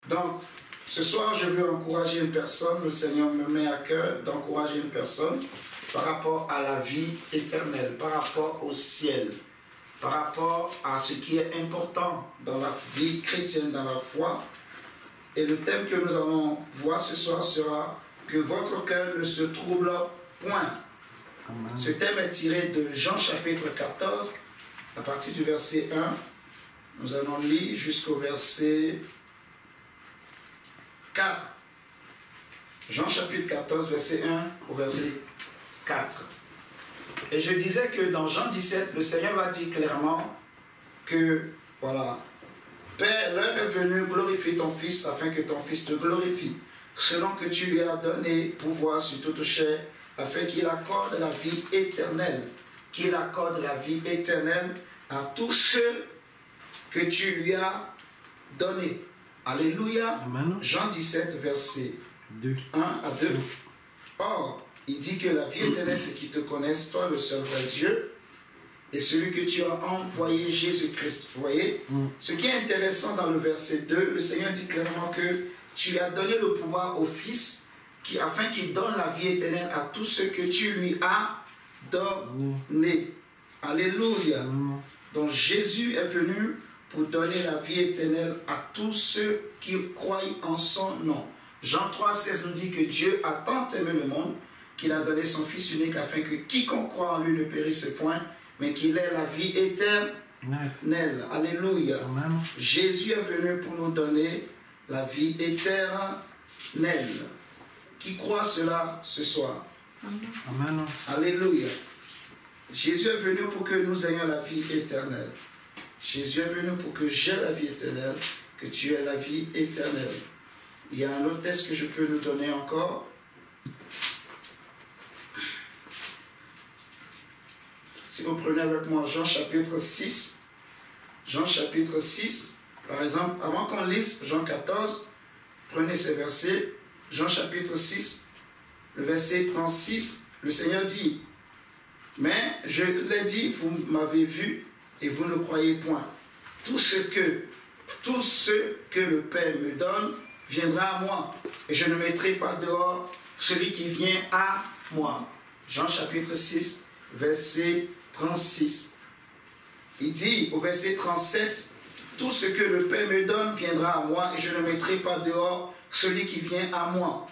Donc, ce soir, je veux encourager une personne. Le Seigneur me met à cœur d'encourager une personne par rapport à la vie éternelle, par rapport au ciel, par rapport à ce qui est important dans la vie chrétienne, dans la foi. Et le thème que nous allons voir ce soir sera que votre cœur ne se trouble point. Amen. Ce thème est tiré de Jean chapitre 14, à partir du verset 1. Nous allons lire jusqu'au verset 4. Jean chapitre 14, verset 1 au verset 4. Et je disais que dans Jean 17, le Seigneur va dire clairement que, voilà, Père, l'heure est venue, glorifie ton Fils afin que ton Fils te glorifie, selon que tu lui as donné pouvoir sur toute chair, afin qu'il accorde la vie éternelle, qu'il accorde la vie éternelle à tous ceux que tu lui as donnés. Alléluia. Amen. Jean 17, verset 1 à 2. Or, il dit que la vie éternelle, c'est qu'ils te connaissent, toi le seul vrai Dieu, et celui que tu as envoyé, Jésus-Christ. Vous voyez? Ce qui est intéressant dans le verset 2, le Seigneur dit clairement que tu as donné le pouvoir au Fils, afin qu'il donne la vie éternelle à tous ceux que tu lui as donnés. Alléluia. Donc Jésus est venu pour donner la vie éternelle à tous ceux qui croient en son nom. Jean 3, 16 nous dit que Dieu a tant aimé le monde qu'il a donné son Fils unique afin que quiconque croit en lui ne périsse point, mais qu'il ait la vie éternelle. Alléluia. Amen. Jésus est venu pour nous donner la vie éternelle. Qui croit cela ce soir? Amen. Alléluia. Jésus est venu pour que nous ayons la vie éternelle. Jésus est venu pour que j'aie la vie éternelle, que tu aies la vie éternelle. Il y a un autre texte que je peux nous donner encore. Si vous prenez avec moi Jean chapitre 6, Jean chapitre 6, par exemple, avant qu'on lise Jean 14, prenez ces versets, Jean chapitre 6, le verset 36, le Seigneur dit, mais je l'ai dit, vous m'avez vu et vous ne croyez point. Tout ce que le Père me donne viendra à moi, et je ne mettrai pas dehors celui qui vient à moi. Jean chapitre 6, verset 36. Il dit au verset 37, tout ce que le Père me donne viendra à moi, et je ne mettrai pas dehors celui qui vient à moi.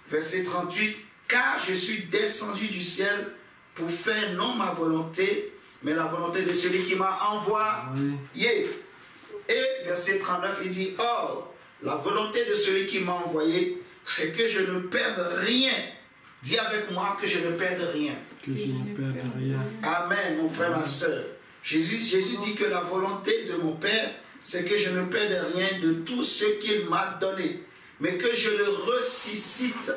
Verset 38, car je suis descendu du ciel pour faire non ma volonté, mais la volonté de celui qui m'a envoyé. Et verset 39, il dit, or, la volonté de celui qui m'a envoyé, c'est que je ne perde rien. Dis avec moi que je ne perde rien. Que je ne perde rien. Amen, mon frère, ma soeur. Jésus dit que la volonté de mon Père, c'est que je ne perde rien de tout ce qu'il m'a donné, mais que je le ressuscite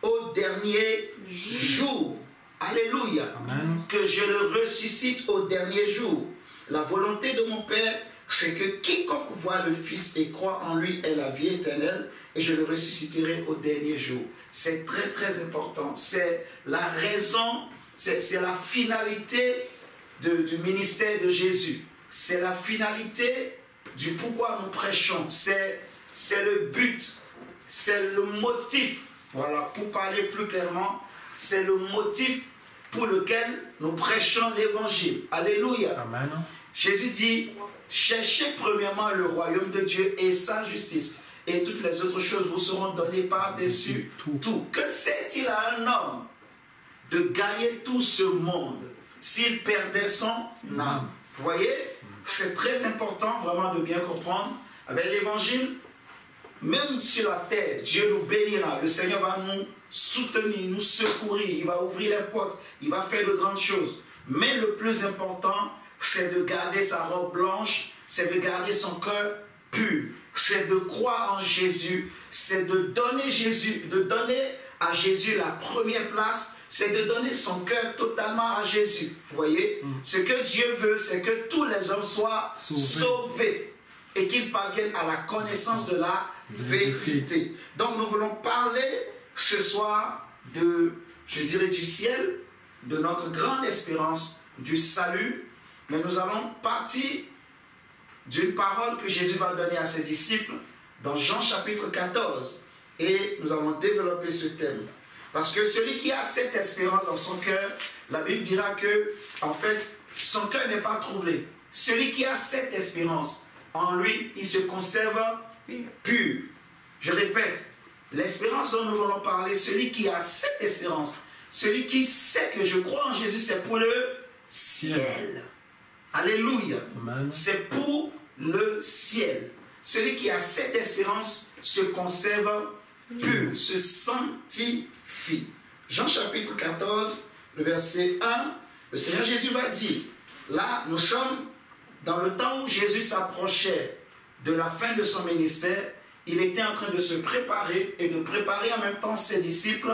au dernier jour. Alléluia. Amen. Que je le ressuscite au dernier jour. La volonté de mon Père, c'est que quiconque voit le Fils et croit en lui ait la vie éternelle, et je le ressusciterai au dernier jour. C'est très très important. C'est la raison, c'est la finalité du ministère de Jésus. C'est la finalité du pourquoi nous prêchons. C'est le but, c'est le motif. Voilà, pour parler plus clairement, c'est le motif pour lequel nous prêchons l'évangile. Alléluia. Amen. Jésus dit, cherchez premièrement le royaume de Dieu et sa justice, et toutes les autres choses vous seront données par-dessus tout. Que sert-il à un homme de gagner tout ce monde s'il perdait son âme? Vous voyez, c'est très important vraiment de bien comprendre. Avec l'évangile, même sur la terre, Dieu nous bénira. Le Seigneur va nous soutenir, nous secourir. Il va ouvrir les portes. Il va faire de grandes choses. Mais le plus important, c'est de garder sa robe blanche. C'est de garder son cœur pur. C'est de croire en Jésus. C'est de donner à Jésus la première place. C'est de donner son cœur totalement à Jésus. Vous voyez? Ce que Dieu veut, c'est que tous les hommes soient sauvés et qu'ils parviennent à la connaissance de la vérité. Donc nous voulons parler ce soir du ciel, de notre grande espérance, du salut. Mais nous allons partir d'une parole que Jésus va donner à ses disciples dans Jean chapitre 14. Et nous allons développer ce thème. Parce que celui qui a cette espérance dans son cœur, la Bible dira que, en fait, son cœur n'est pas troublé. Celui qui a cette espérance, en lui, il se conserve pur. Je répète, l'espérance dont nous voulons parler, celui qui a cette espérance, celui qui sait que je crois en Jésus, c'est pour le ciel. Alléluia. C'est pour le ciel. Celui qui a cette espérance se conserve pur, se sanctifie. Jean chapitre 14, le verset 1, le Seigneur Jésus va dire, là nous sommes dans le temps où Jésus s'approchait de la fin de son ministère, il était en train de se préparer et de préparer en même temps ses disciples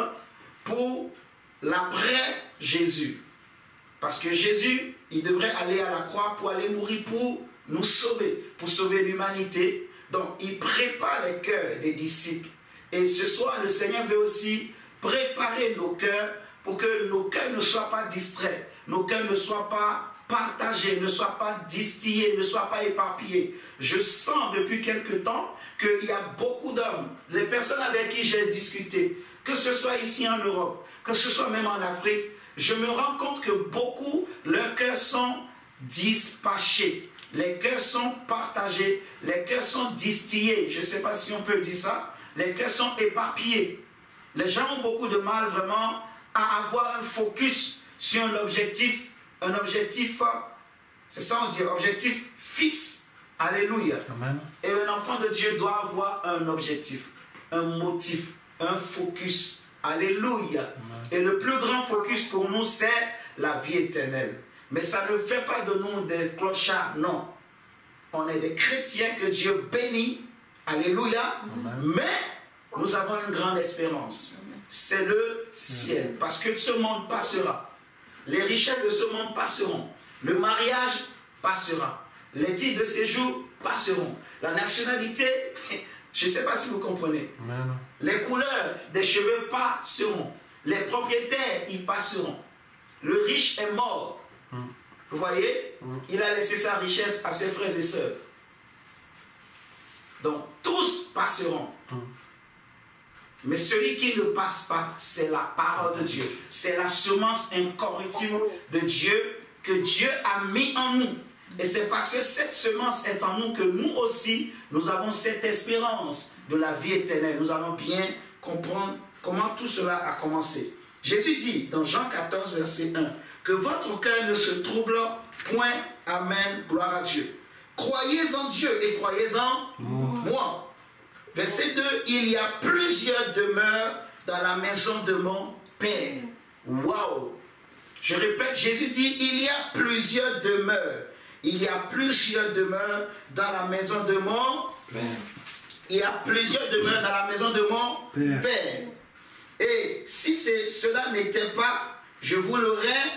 pour l'après-Jésus. Parce que Jésus, il devrait aller à la croix pour aller mourir pour nous sauver, pour sauver l'humanité. Donc, il prépare les cœurs des disciples. Et ce soir, le Seigneur veut aussi préparer nos cœurs pour que nos cœurs ne soient pas distraits, nos cœurs ne soient pas partagés, ne soient pas distillés, ne soient pas éparpillés. Je sens depuis quelque temps qu'il y a beaucoup d'hommes, les personnes avec qui j'ai discuté, que ce soit ici en Europe, que ce soit même en Afrique, je me rends compte que beaucoup, leurs cœurs sont dispatchés, les cœurs sont partagés, les cœurs sont distillés, je ne sais pas si on peut dire ça, les cœurs sont éparpillés. Les gens ont beaucoup de mal vraiment à avoir un focus sur un objectif, c'est ça on dit, objectif fixe. Alléluia. Amen. Et un enfant de Dieu doit avoir un objectif, un motif, un focus. Alléluia. Amen. Et le plus grand focus pour nous, c'est la vie éternelle. Mais ça ne fait pas de nous des clochards, non. On est des chrétiens que Dieu bénit. Alléluia. Amen. Mais nous avons une grande espérance. C'est le ciel. Parce que ce monde passera. Les richesses de ce monde passeront. Le mariage passera. Les titres de séjour passeront. La nationalité, je ne sais pas si vous comprenez. Amen. Les couleurs des cheveux passeront. Les propriétaires, ils passeront. Le riche est mort. Vous voyez? Il a laissé sa richesse à ses frères et sœurs. Donc, tous passeront. Mais celui qui ne passe pas, c'est la parole de Dieu. C'est la semence incorruptible de Dieu que Dieu a mis en nous. Et c'est parce que cette semence est en nous que nous aussi, nous avons cette espérance de la vie éternelle. Nous allons bien comprendre comment tout cela a commencé. Jésus dit dans Jean 14, verset 1, que votre cœur ne se trouble point. Amen. Gloire à Dieu. Croyez en Dieu et croyez en moi. Verset 2, il y a plusieurs demeures dans la maison de mon Père. Waouh! Je répète, Jésus dit, il y a plusieurs demeures. Il y a plusieurs demeures dans la maison de mon Père. Il y a plusieurs demeures dans la maison de mon Père. Et si cela n'était pas, je vous l'aurais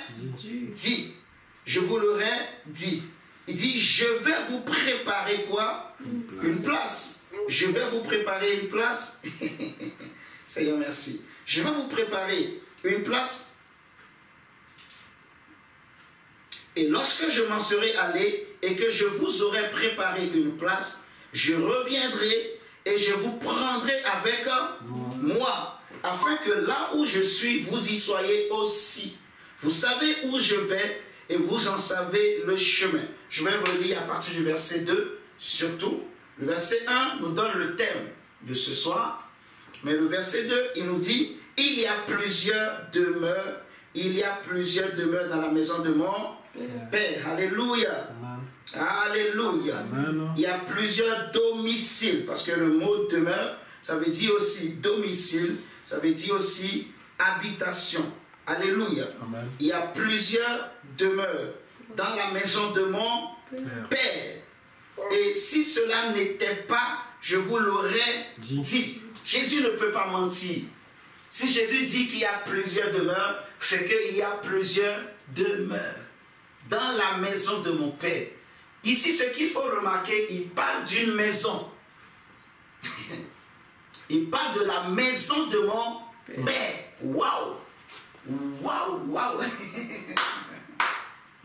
dit. Je vous l'aurais dit. Il dit, je vais vous préparer quoi? Une place. Je vais vous préparer une place. Seigneur, merci. Je vais vous préparer une place. Et lorsque je m'en serai allé et que je vous aurai préparé une place, je reviendrai et je vous prendrai avec moi, afin que là où je suis, vous y soyez aussi. Vous savez où je vais et vous en savez le chemin. Je vais relire à partir du verset 2, surtout. Le verset 1 nous donne le thème de ce soir. Mais le verset 2, il nous dit, il y a plusieurs demeures. Il y a plusieurs demeures dans la maison de mon Père. Alléluia. Amen. Alléluia. Amen. Il y a plusieurs domiciles. Parce que le mot demeure, ça veut dire aussi domicile. Ça veut dire aussi habitation. Alléluia. Amen. Il y a plusieurs demeures dans la maison de mon Père. Et si cela n'était pas, je vous l'aurais dit. Jésus ne peut pas mentir. Si Jésus dit qu'il y a plusieurs demeures, c'est qu'il y a plusieurs demeures dans la maison de mon Père. Ici, ce qu'il faut remarquer, il parle d'une maison. Il parle de la maison de mon Père. Waouh! Waouh! Waouh!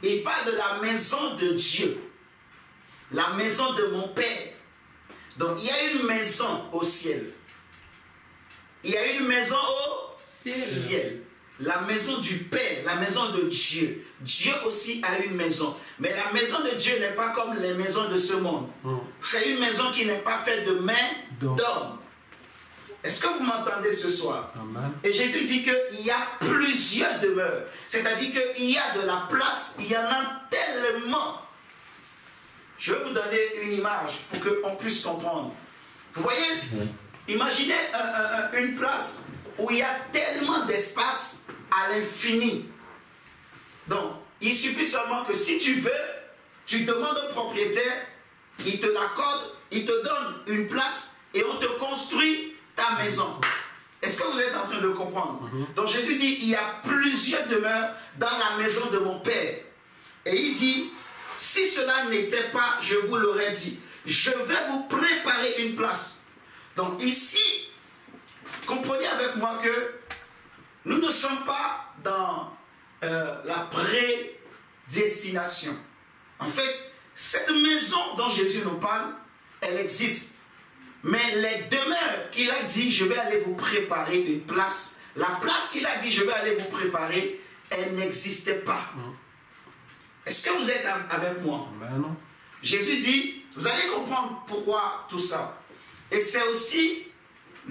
Il parle de la maison de Dieu. la maison de mon Père. Donc il y a une maison au ciel. Il y a une maison au ciel. La maison du Père, la maison de Dieu. Dieu aussi a une maison. Mais la maison de Dieu n'est pas comme les maisons de ce monde. C'est une maison qui n'est pas faite de mains d'hommes. Est-ce que vous m'entendez ce soir? Amen. Et Jésus dit qu'il y a plusieurs demeures. C'est-à-dire qu'il y a de la place, il y en a tellement. Je vais vous donner une image pour qu'on puisse comprendre. Vous voyez, imaginez une place où il y a tellement d'espace à l'infini. Donc, il suffit seulement que si tu veux, tu demandes au propriétaire, il te l'accorde, il te donne une place et on te construit ta maison. Est-ce que vous êtes en train de comprendre? Donc Jésus dit, il y a plusieurs demeures dans la maison de mon Père. Et il dit, si cela n'était pas, je vous l'aurais dit, je vais vous préparer une place. Donc ici, comprenez avec moi que nous ne sommes pas dans la prédestination. En fait, cette maison dont Jésus nous parle, elle existe. Mais les demeures qu'il a dit, je vais aller vous préparer une place. La place qu'il a dit, je vais aller vous préparer, elle n'existait pas. Est-ce que vous êtes avec moi? Amen. Jésus dit, vous allez comprendre pourquoi tout ça. Et c'est aussi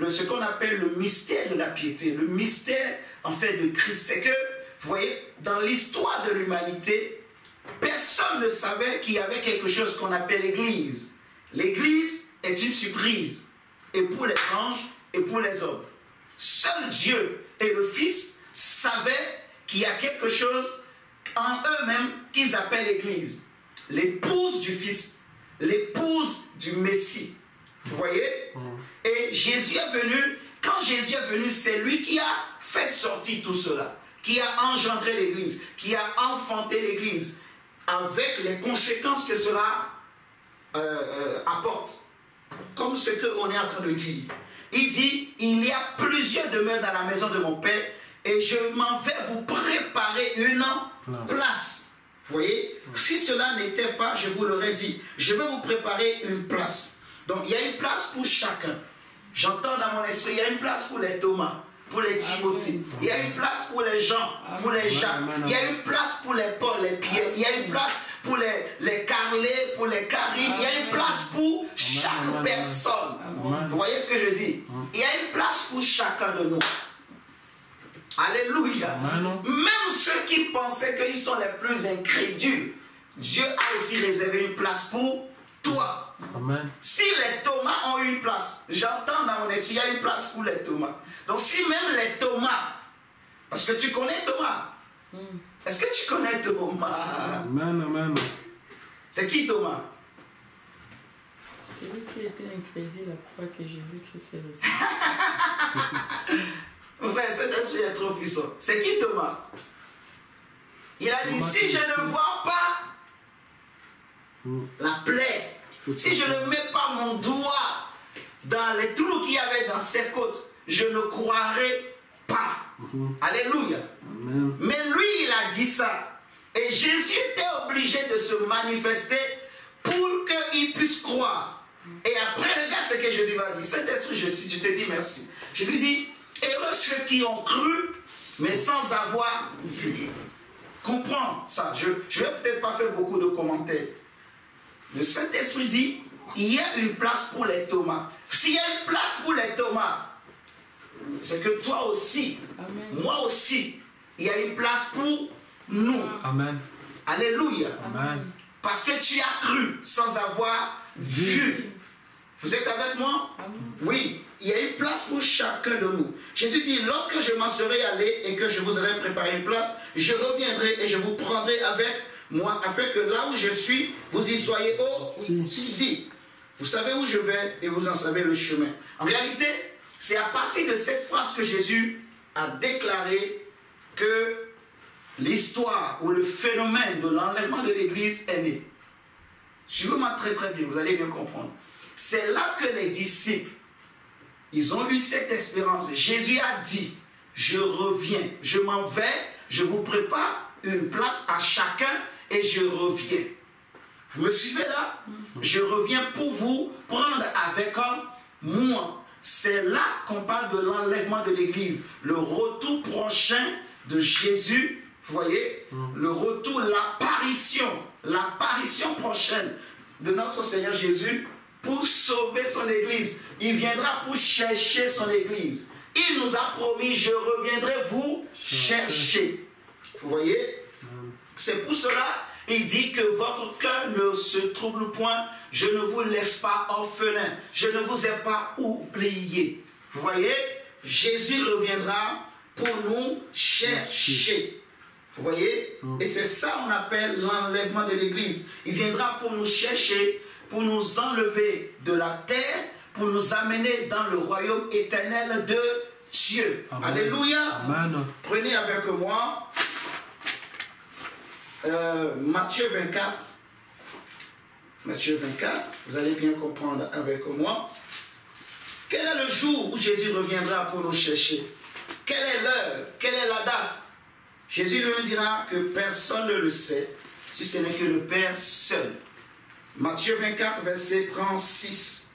ce qu'on appelle le mystère de la piété. Le mystère, en fait, de Christ. C'est que, vous voyez, dans l'histoire de l'humanité, personne ne savait qu'il y avait quelque chose qu'on appelle l'Église. L'Église est une surprise, et pour les anges et pour les hommes. Seul Dieu et le Fils savaient qu'il y a quelque chose en eux-mêmes qu'ils appellent l'Église. L'épouse du Fils, l'épouse du Messie. Vous voyez? Et Jésus est venu, quand Jésus est venu, c'est lui qui a fait sortir tout cela, qui a engendré l'Église, qui a enfanté l'Église, avec les conséquences que cela apporte. Comme ce qu'on est en train de dire. Il dit, il y a plusieurs demeures dans la maison de mon Père et je m'en vais vous préparer une place. Vous voyez? Si cela n'était pas, je vous l'aurais dit, je vais vous préparer une place. Donc il y a une place pour chacun. J'entends dans mon esprit, il y a une place pour les Thomas, pour les Timothée. Il y a une place pour les Jean, pour les Jacques. Il y a une place pour les Paul, les Pierre. Il y a une place pour les Carlés, pour les Karine. Il y a une place pour chaque personne. Vous voyez ce que je dis? Il y a une place pour chacun de nous. Alléluia. Même ceux qui pensaient qu'ils sont les plus incrédules, Dieu a aussi réservé une place pour toi. Amen. Si les Thomas ont une place, j'entends dans mon esprit, il y a une place pour les Thomas. Donc si même les Thomas, parce que tu connais Thomas, est-ce que tu connais Thomas? Amen, amen. C'est qui Thomas? Celui qui était incrédule à croire que Jésus-Christ est le Seigneur. Mon frère, cet esprit est trop puissant. C'est qui Thomas? Il a dit, si je ne vois pas la plaie, si je ne mets pas mon doigt dans les trous qu'il y avait dans ses côtes, je ne croirai pas. Alléluia. Amen. Mais lui, il a dit ça. Et Jésus était obligé de se manifester pour qu'il puisse croire. Et après, regarde ce que Jésus va dire. Cet esprit, je te dis merci. Jésus dit, heureux ceux qui ont cru, mais sans avoir vu. Comprends ça. Je ne vais peut-être pas faire beaucoup de commentaires. Le Saint-Esprit dit, il y a une place pour les Thomas. S'il y a une place pour les Thomas, c'est que toi aussi, Amen. moi aussi, il y a une place pour nous. Amen. Alléluia. Amen. Parce que tu as cru sans avoir vu. Vous êtes avec moi? Amen. Oui, il y a une place pour chacun de nous. Jésus dit, lorsque je m'en serai allé et que je vous aurai préparé une place, je reviendrai et je vous prendrai avec moi, afin que là où je suis, vous y soyez aussi. Vous savez où je vais et vous en savez le chemin. En réalité, c'est à partir de cette phrase que Jésus a déclaré que l'histoire ou le phénomène de l'enlèvement de l'Église est né. Suivez-moi très très bien, vous allez bien comprendre. C'est là que les disciples, ils ont eu cette espérance. Jésus a dit, je reviens, je m'en vais, je vous prépare une place à chacun et je reviens. Vous me suivez là? Je reviens pour vous prendre avec moi. C'est là qu'on parle de l'enlèvement de l'Église. Le retour prochain de Jésus, vous voyez? Le retour, l'apparition prochaine de notre Seigneur Jésus pour sauver son Église. Il viendra pour chercher son Église. Il nous a promis, je reviendrai vous chercher. Vous voyez? C'est pour cela il dit que votre cœur ne se trouble point. Je ne vous laisse pas orphelin. Je ne vous ai pas oublié. Vous voyez? Jésus reviendra pour nous chercher. Vous voyez? Et c'est ça qu'on appelle l'enlèvement de l'Église. Il viendra pour nous chercher, pour nous enlever de la terre, pour nous amener dans le royaume éternel de Dieu. Amen. Alléluia. Amen. Prenez avec moi Matthieu 24. Matthieu 24, vous allez bien comprendre avec moi. Quel est le jour où Jésus reviendra pour nous chercher? Quelle est l'heure? Quelle est la date? Jésus lui dira que personne ne le sait, si ce n'est que le Père seul. Matthieu 24, verset 36.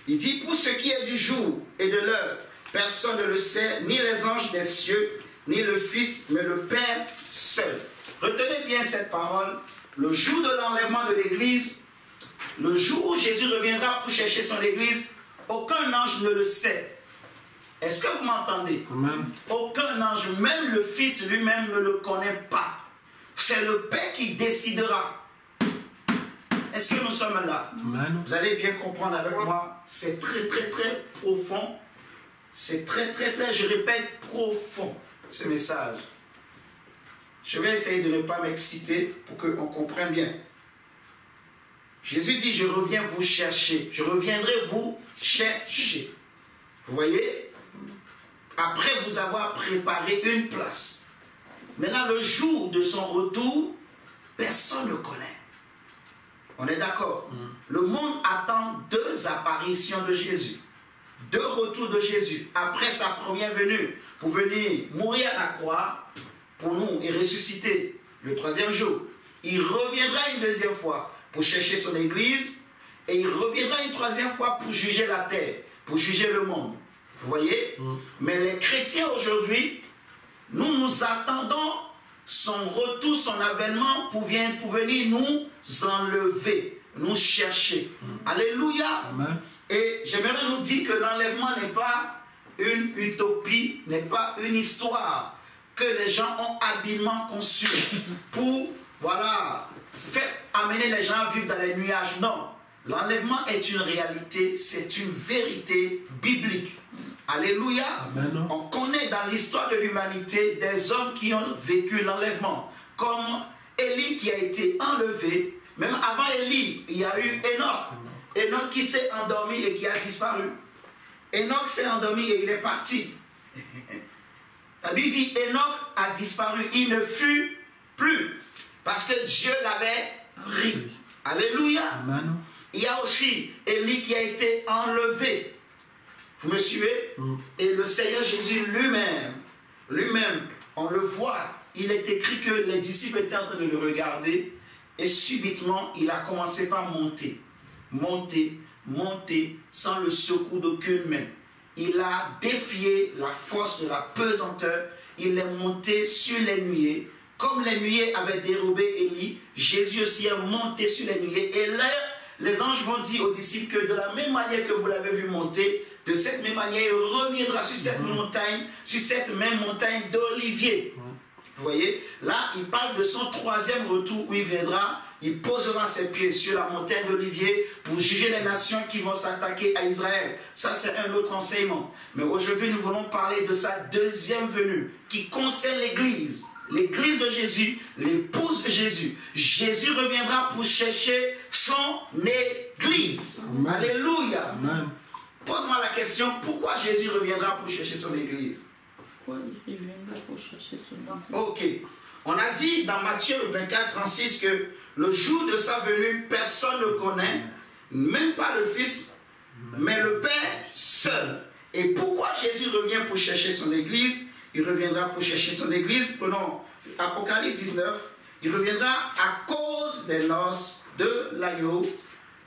Il dit, pour ce qui est du jour et de l'heure, personne ne le sait, ni les anges des cieux, ni le Fils, mais le Père seul. Retenez bien cette parole. Le jour de l'enlèvement de l'Église, le jour où Jésus reviendra pour chercher son Église, aucun ange ne le sait. Est-ce que vous m'entendez? Aucun ange, même le Fils lui-même ne le connaît pas. C'est le Père qui décidera. Est-ce que nous sommes là? Amen. Vous allez bien comprendre avec moi. C'est très, très, très profond. C'est très, très, très, je répète, profond, ce message. Je vais essayer de ne pas m'exciter pour qu'on comprenne bien. Jésus dit, je reviens vous chercher. Je reviendrai vous chercher. Vous voyez? Après vous avoir préparé une place. Maintenant, le jour de son retour, personne ne connaît. On est d'accord? Le monde attend deux apparitions de Jésus. Deux retours de Jésus. Après sa première venue, pour venir mourir à la croix, pour nous et ressusciter le troisième jour. Il reviendra une deuxième fois pour chercher son Église et il reviendra une troisième fois pour juger la terre, pour juger le monde. Vous voyez? Mais les chrétiens aujourd'hui, nous attendons son retour, son avènement pour venir nous enlever, nous chercher. Alléluia. Amen. Et j'aimerais nous dire que l'enlèvement n'est pas une utopie, n'est pas une histoire que les gens ont habilement conçu pour, voilà, amener les gens à vivre dans les nuages. Non, l'enlèvement est une réalité, c'est une vérité biblique. Alléluia. Amen. On connaît dans l'histoire de l'humanité des hommes qui ont vécu l'enlèvement, comme Élie qui a été enlevé. Même avant Élie, il y a eu Enoch. Enoch qui s'est endormi et qui a disparu. Enoch s'est endormi et il est parti. La Bible dit, Enoch a disparu, il ne fut plus, parce que Dieu l'avait pris. Alléluia. Amen. Il y a aussi Élie qui a été enlevé. Vous me suivez? Et le Seigneur Jésus lui-même, on le voit, il est écrit que les disciples étaient en train de le regarder, et subitement, il a commencé par monter, sans le secours d'aucune main. Il a défié la force de la pesanteur. Il est monté sur les nuées. Comme les nuées avaient dérobé Élie, Jésus aussi est monté sur les nuées. Et là, les anges vont dire aux disciples que de la même manière que vous l'avez vu monter, de cette même manière, il reviendra sur cette même montagne d'Olivier. Vous voyez? Là, il parle de son troisième retour où il viendra. Il posera ses pieds sur la montagne d'Olivier pour juger les nations qui vont s'attaquer à Israël. Ça, c'est un autre enseignement. Mais aujourd'hui, nous voulons parler de sa deuxième venue qui concerne l'Église. L'Église de Jésus, l'épouse de Jésus. Jésus reviendra pour chercher son Église. Amen. Alléluia. Amen. Pose-moi la question, pourquoi Jésus reviendra pour chercher son Église? Pourquoi il reviendra pour chercher son Église? Ok. On a dit dans Matthieu 24, 36 que le jour de sa venue, personne ne connaît, même pas le Fils, mais le Père seul. Et pourquoi Jésus revient pour chercher son Église? Il reviendra pour chercher son Église. Prenons Apocalypse 19. Il reviendra à cause des noces de l'agneau.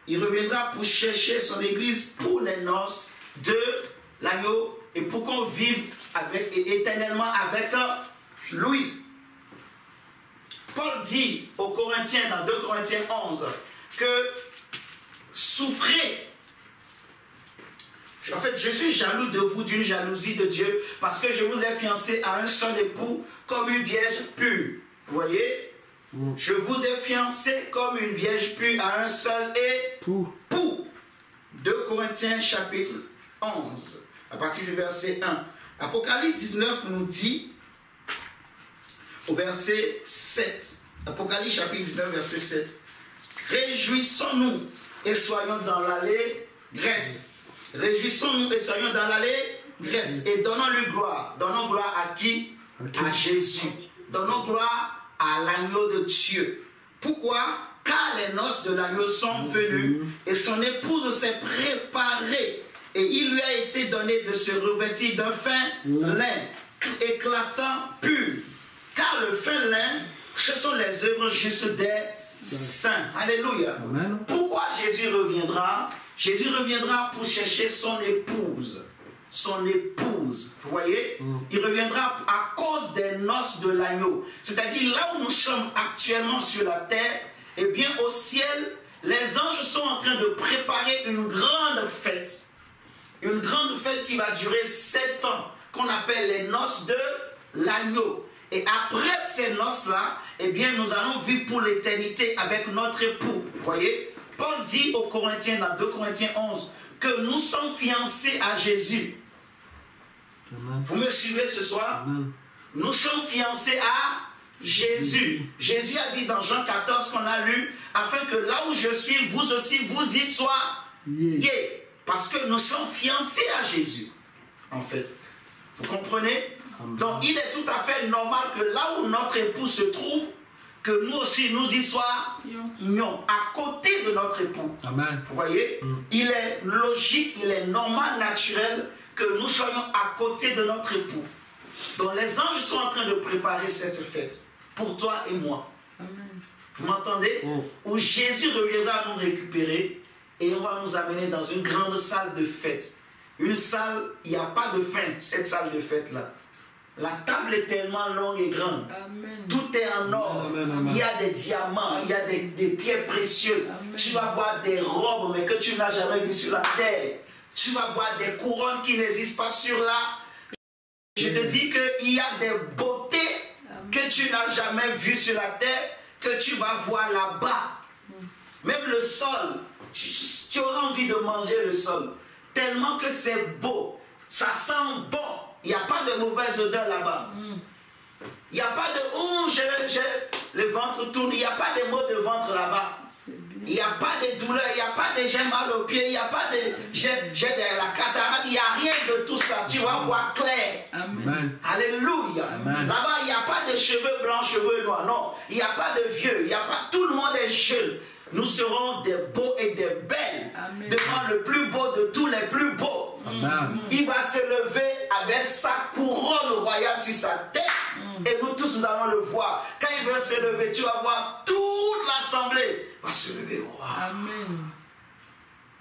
Il reviendra pour chercher son église pour les noces de l'agneau et pour qu'on vive éternellement avec lui. Paul dit aux Corinthiens dans 2 Corinthiens 11 que souffrez. En fait, je suis jaloux de vous d'une jalousie de Dieu parce que je vous ai fiancé à un seul époux comme une vierge pure. Vous voyez? Je vous ai fiancé comme une vierge pure à un seul époux. 2 Corinthiens chapitre 11, à partir du verset 1. Apocalypse 19 nous dit au verset 7. Apocalypse chapitre 19, verset 7. Réjouissons-nous et soyons dans l'allégresse. Réjouissons-nous et soyons dans l'allégresse. Et donnons-lui gloire. Donnons gloire à qui? À Jésus. Donnons gloire à l'agneau de Dieu. Pourquoi? Car les noces de l'agneau sont venues et son épouse s'est préparée. Et il lui a été donné de se revêtir d'un fin lin éclatant, pur. Car le fin lin, ce sont les œuvres justes des saints. Alléluia. Amen. Pourquoi Jésus reviendra? Jésus reviendra pour chercher son épouse. Son épouse. Vous voyez? Il reviendra à cause des noces de l'agneau. C'est-à-dire là où nous sommes actuellement sur la terre, eh bien au ciel, les anges sont en train de préparer une grande fête. Une grande fête qui va durer 7 ans, qu'on appelle les noces de l'agneau. Et après ces noces-là, eh bien, nous allons vivre pour l'éternité avec notre époux. Vous voyez? Paul dit aux Corinthiens, dans 2 Corinthiens 11, que nous sommes fiancés à Jésus. Amen. Vous me suivez ce soir? Amen. Nous sommes fiancés à Jésus. Jésus a dit dans Jean 14 qu'on a lu, afin que là où je suis, vous aussi, vous y soyez. Parce que nous sommes fiancés à Jésus, en fait. Vous comprenez? Amen. Donc, il est tout à fait normal que là où notre époux se trouve, que nous aussi, nous y soyons à côté de notre époux. Amen. Vous voyez? Il est logique, il est normal, naturel que nous soyons à côté de notre époux. Donc, les anges sont en train de préparer cette fête pour toi et moi. Amen. Vous m'entendez? Où Jésus reviendra nous récupérer et on va nous amener dans une grande salle de fête. Une salle, il n'y a pas de fin, cette salle de fête-là. La table est tellement longue et grande. Amen. Tout est en or. Amen, amen. Il y a des diamants, il y a des pierres précieuses. Amen. Tu vas voir des robes, mais que tu n'as jamais vues sur la terre. Tu vas voir des couronnes qui n'existent pas sur la. Je te dis qu'il y a des beautés que tu n'as jamais vues sur la terre, que tu vas voir là-bas. Même le sol, tu auras envie de manger le sol. Tellement que c'est beau. Ça sent bon. Il n'y a pas de mauvaise odeur là-bas. Il n'y a pas de le ventre tourne. Il n'y a pas de maux de ventre là-bas. Il n'y a pas de douleur. Il n'y a pas de j'ai mal aux pieds. Il n'y a pas de j'ai de la cataracte. Il n'y a rien de tout ça. Tu vas voir clair. Amen. Alléluia. Là-bas, il n'y a pas de cheveux blancs, cheveux noirs. Non. Il n'y a pas de vieux. Il n'y a pas. Tout le monde est jeune. Nous serons des beaux et des belles. Amen. Devant le plus beau de tous les plus beaux. Amen. Il va se lever avec sa couronne royale sur sa tête. Et nous tous, nous allons le voir. Quand il va se lever, tu vas voir toute l'assemblée va se lever. Wow. Amen.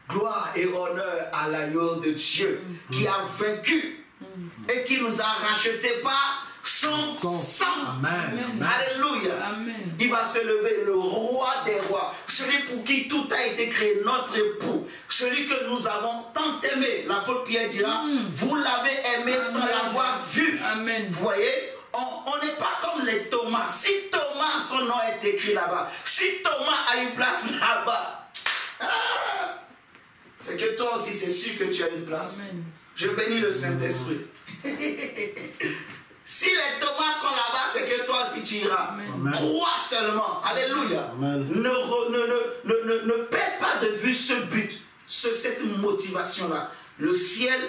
Gloire et honneur à l'agneau de Dieu qui a vaincu et qui nous a rachetés par son sang. Amen. Alléluia. Amen. Il va se lever, le roi des rois, celui pour qui tout a été créé, notre époux, celui que nous avons tant aimé. L'apôtre Pierre dira, vous l'avez aimé sans l'avoir vu. Amen. Vous voyez, on n'est pas comme les Thomas. Si Thomas, son nom est écrit là-bas, si Thomas a une place là-bas, c'est que toi aussi, c'est sûr que tu as une place. Amen. Je bénis le Saint-Esprit. Si les Thomas sont là-bas, c'est que toi aussi tu iras. Amen. Crois seulement. Alléluia. Ne perds pas de vue ce but, cette motivation-là. Le ciel.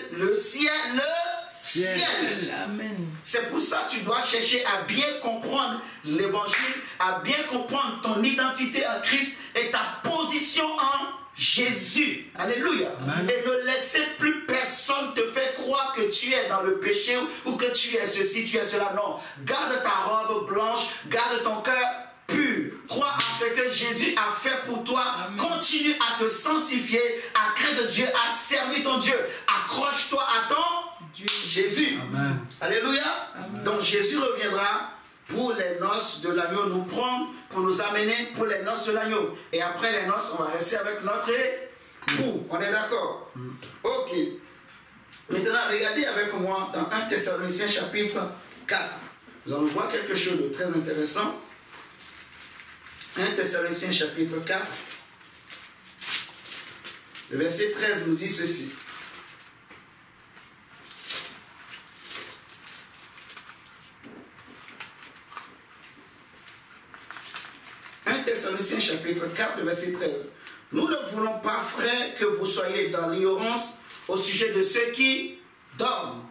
Amen. C'est pour ça que tu dois chercher à bien comprendre l'évangile, à bien comprendre ton identité en Christ et ta position en Jésus. Alléluia. Amen. Et ne laissez plus personne te faire croire que tu es dans le péché ou que tu es ceci, tu es cela. Non. Garde ta robe blanche, garde ton cœur pur. Crois à ce que Jésus a fait pour toi. Amen. Continue à te sanctifier, à craindre Dieu, à servir ton Dieu. Accroche-toi à ton Dieu. Jésus. Amen. Alléluia. Amen. Donc Jésus reviendra pour les noces de l'agneau, nous prendre, pour nous amener pour les noces de l'agneau. Et après les noces, on va rester avec notre époux. On est d'accord? Ok. Maintenant, regardez avec moi dans 1 Thessaloniciens chapitre 4. Nous allons voir quelque chose de très intéressant. 1 Thessaloniciens chapitre 4. Le verset 13 nous dit ceci. Thessaloniciens chapitre 4, verset 13. Nous ne voulons pas, frères, que vous soyez dans l'ignorance au sujet de ceux qui dorment,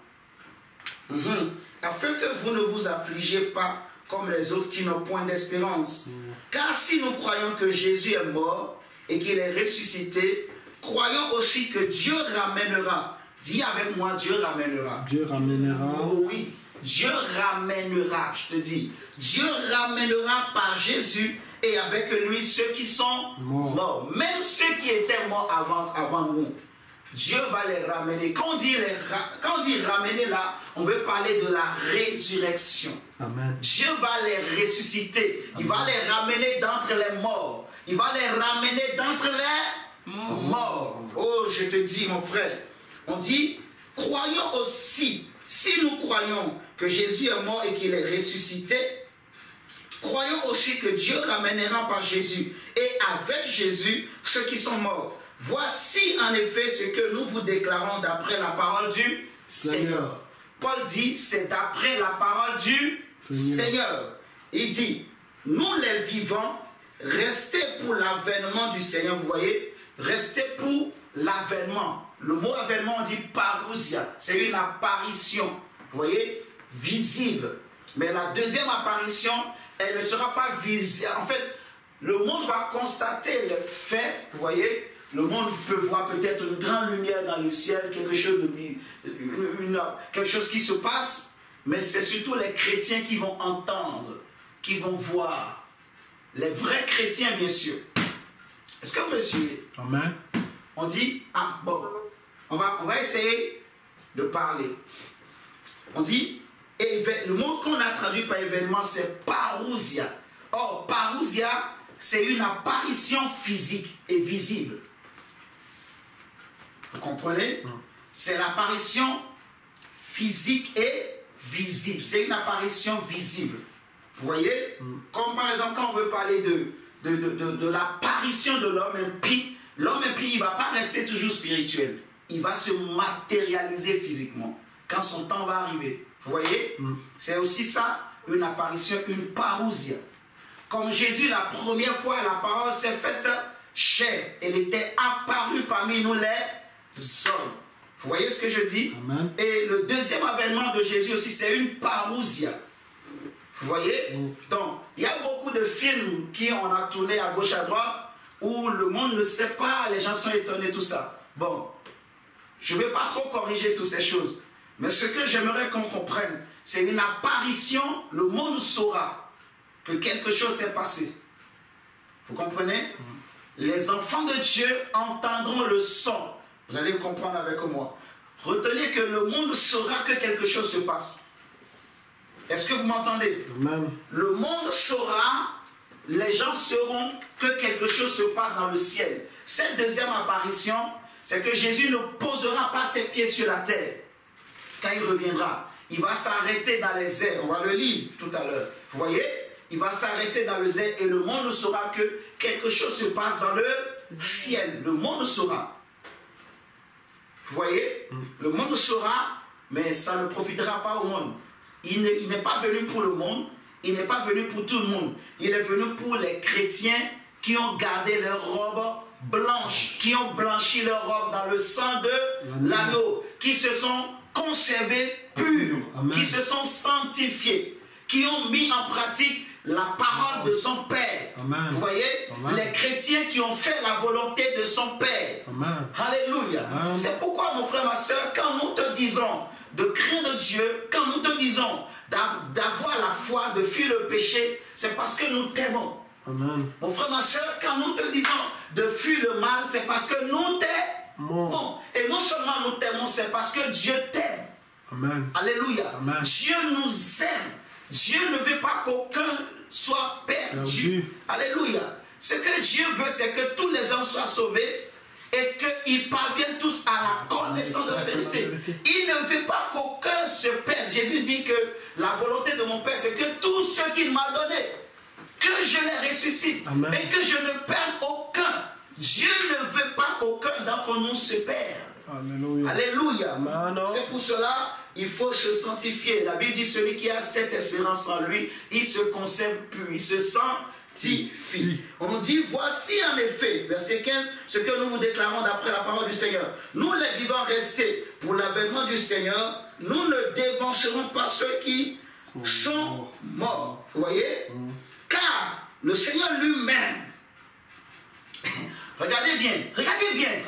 afin que vous ne vous affligez pas comme les autres qui n'ont point d'espérance. Car si nous croyons que Jésus est mort et qu'il est ressuscité, croyons aussi que Dieu ramènera. Dis avec moi, Dieu ramènera. Dieu ramènera. Oh oui, Dieu ramènera, je te dis. Dieu ramènera par Jésus et avec lui ceux qui sont morts. Même ceux qui étaient morts avant nous. Dieu va les ramener. Quand on dit ramener là, on veut parler de la résurrection. Amen. Dieu va les ressusciter. Il va les ramener d'entre les morts. Il va les ramener d'entre les morts. Oh, je te dis, mon frère. On dit, croyons aussi. Si nous croyons que Jésus est mort et qu'il est ressuscité, croyons aussi que Dieu ramènera par Jésus et avec Jésus ceux qui sont morts. Voici en effet ce que nous vous déclarons d'après la parole du Seigneur. Paul dit, c'est d'après la parole du Seigneur. Il dit, nous les vivants, restez pour l'avènement du Seigneur. Vous voyez, restez pour l'avènement. Le mot avènement, on dit parousia. C'est une apparition, vous voyez, visible. Mais la deuxième apparition, elle ne sera pas visible. En fait, le monde va constater les faits, vous voyez. Le monde peut voir peut-être une grande lumière dans le ciel, quelque chose qui se passe, mais c'est surtout les chrétiens qui vont entendre, qui vont voir. Les vrais chrétiens, bien sûr. Est-ce que vous me suivez? Amen. On dit, ah bon, on va essayer de parler. On dit, le mot qu'on a traduit par événement, c'est parousia. Or, parousia, c'est une apparition physique et visible. Vous comprenez? C'est l'apparition physique et visible. C'est une apparition visible. Vous voyez? Comme par exemple, quand on veut parler de l'apparition de l'homme impie, l'homme impie, il ne va pas rester toujours spirituel. Il va se matérialiser physiquement quand son temps va arriver. Vous voyez? C'est aussi ça, une apparition, une parousia. Comme Jésus, la première fois, la parole s'est faite chair. Elle était apparue parmi nous les hommes. Vous voyez ce que je dis? Amen. Et le deuxième avènement de Jésus aussi, c'est une parousia. Vous voyez? Donc, il y a beaucoup de films qu'on a tourné à gauche, à droite, où le monde ne sait pas, les gens sont étonnés, tout ça. Bon, je ne vais pas trop corriger toutes ces choses. Mais ce que j'aimerais qu'on comprenne, c'est une apparition, le monde saura que quelque chose s'est passé. Vous comprenez? Les enfants de Dieu entendront le son. Vous allez comprendre avec moi. Retenez que le monde saura que quelque chose se passe. Est-ce que vous m'entendez? Le monde saura, les gens sauront que quelque chose se passe dans le ciel. Cette deuxième apparition, c'est que Jésus ne posera pas ses pieds sur la terre. Quand il reviendra, il va s'arrêter dans les airs. On va le lire tout à l'heure. Vous voyez? Il va s'arrêter dans les airs et le monde saura que quelque chose se passe dans le ciel. Le monde saura. Vous voyez? Le monde saura, mais ça ne profitera pas au monde. Il n'est pas venu pour le monde, il n'est pas venu pour tout le monde. Il est venu pour les chrétiens qui ont gardé leurs robes blanches, qui ont blanchi leurs robes dans le sang de l'agneau, qui se sont conservés purs, qui se sont sanctifiés, qui ont mis en pratique la parole de son Père. Amen. Vous voyez? Amen. Les chrétiens qui ont fait la volonté de son Père. Amen. Alléluia. C'est pourquoi, mon frère, ma soeur, quand nous te disons de craindre Dieu, quand nous te disons d'avoir la foi, de fuir le péché, c'est parce que nous t'aimons. Amen. Mon frère, ma soeur, quand nous te disons de fuir le mal, c'est parce que nous t'aimons. Et non seulement nous t'aimons, c'est parce que Dieu t'aime. Amen. Alléluia. Amen. Dieu nous aime. Dieu ne veut pas qu'aucun soit perdu. Alléluia. Ce que Dieu veut, c'est que tous les hommes soient sauvés et qu'ils parviennent tous à la connaissance de la vérité. Il ne veut pas qu'aucun se perde. Jésus dit que la volonté de mon Père, c'est que tous ceux qu'il m'a donnés, que je les ressuscite. Amen. Et que je ne perde aucun. Dieu ne veut pas qu'aucun d'entre nous se perde. Alléluia. Alléluia. C'est pour cela il faut se sanctifier. La Bible dit celui qui a cette espérance en lui, il se conserve pur, il se sanctifie. On nous dit voici en effet, verset 15, ce que nous vous déclarons d'après la parole du Seigneur. Nous les vivants restés pour l'avènement du Seigneur, nous ne dévancerons pas ceux qui sont morts. Vous voyez? Car le Seigneur lui-même, regardez bien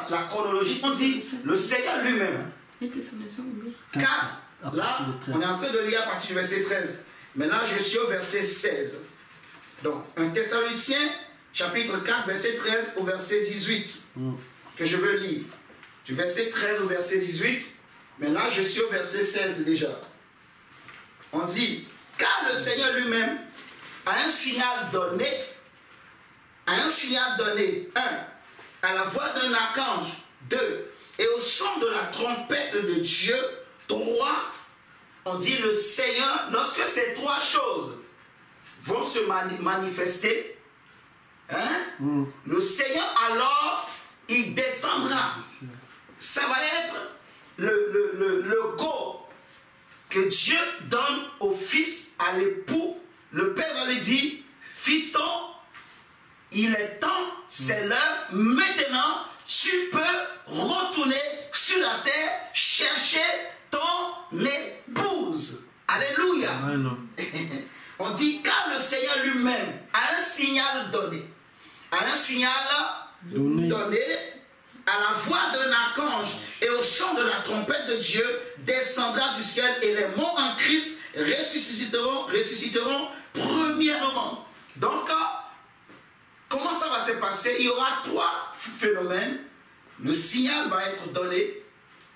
la chronologie, on dit le Seigneur lui-même. 4, là, on est en train de lire à partir du verset 13. Maintenant, je suis au verset 16. Donc, 1 Thessaloniciens, chapitre 4, verset 13 au verset 18, que je veux lire. Du verset 13 au verset 18, mais là, je suis au verset 16 déjà. On dit, car le Seigneur lui-même a un signal donné, 1, à la voix d'un archange, 2, et au son de la trompette de Dieu, 3, on dit le Seigneur, lorsque ces 3 choses vont se manifester, le Seigneur alors, il descendra. Ça va être le go que Dieu donne au fils, à l'époux. Le père va lui dire, fiston, il est temps, c'est l'heure, maintenant, tu peux retourner sur la terre, chercher ton épouse. Alléluia. Amen. On dit, car le Seigneur lui-même a un signal donné. A un signal donné à la voix d'un archange et au son de la trompette de Dieu descendra du ciel et les morts en Christ ressusciteront premièrement. Donc, comment ça va se passer? Il y aura 3 phénomènes. Le signal va être donné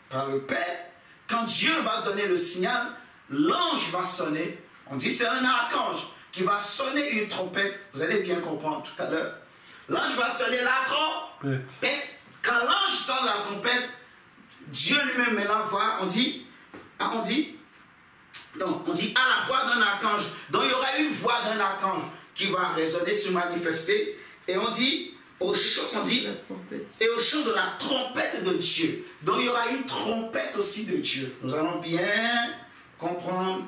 par le Père. Quand Dieu va donner le signal, l'ange va sonner. On dit c'est un archange qui va sonner une trompette. Vous allez bien comprendre tout à l'heure. L'ange va sonner la trompette. Quand l'ange sonne la trompette, Dieu lui-même maintenant va, on dit à la voix d'un archange. Donc il y aura une voix d'un archange qui va résonner, se manifester. Et on dit, et au son de la trompette de Dieu. Donc il y aura une trompette aussi de Dieu. Nous allons bien comprendre.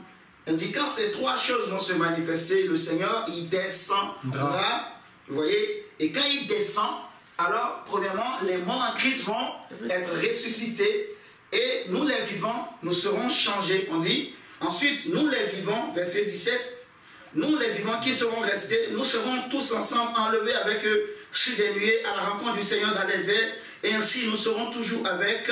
On dit, quand ces 3 choses vont se manifester, le Seigneur, il descendra. Vous voyez? Et quand il descend, alors, premièrement, les morts en Christ vont être ressuscités. Et nous les vivants, nous serons changés. On dit, ensuite, nous les vivants, verset 17, nous les vivants qui seront restés, nous serons tous ensemble enlevés avec eux sur des nuées à la rencontre du Seigneur dans les airs. Et ainsi, nous serons toujours avec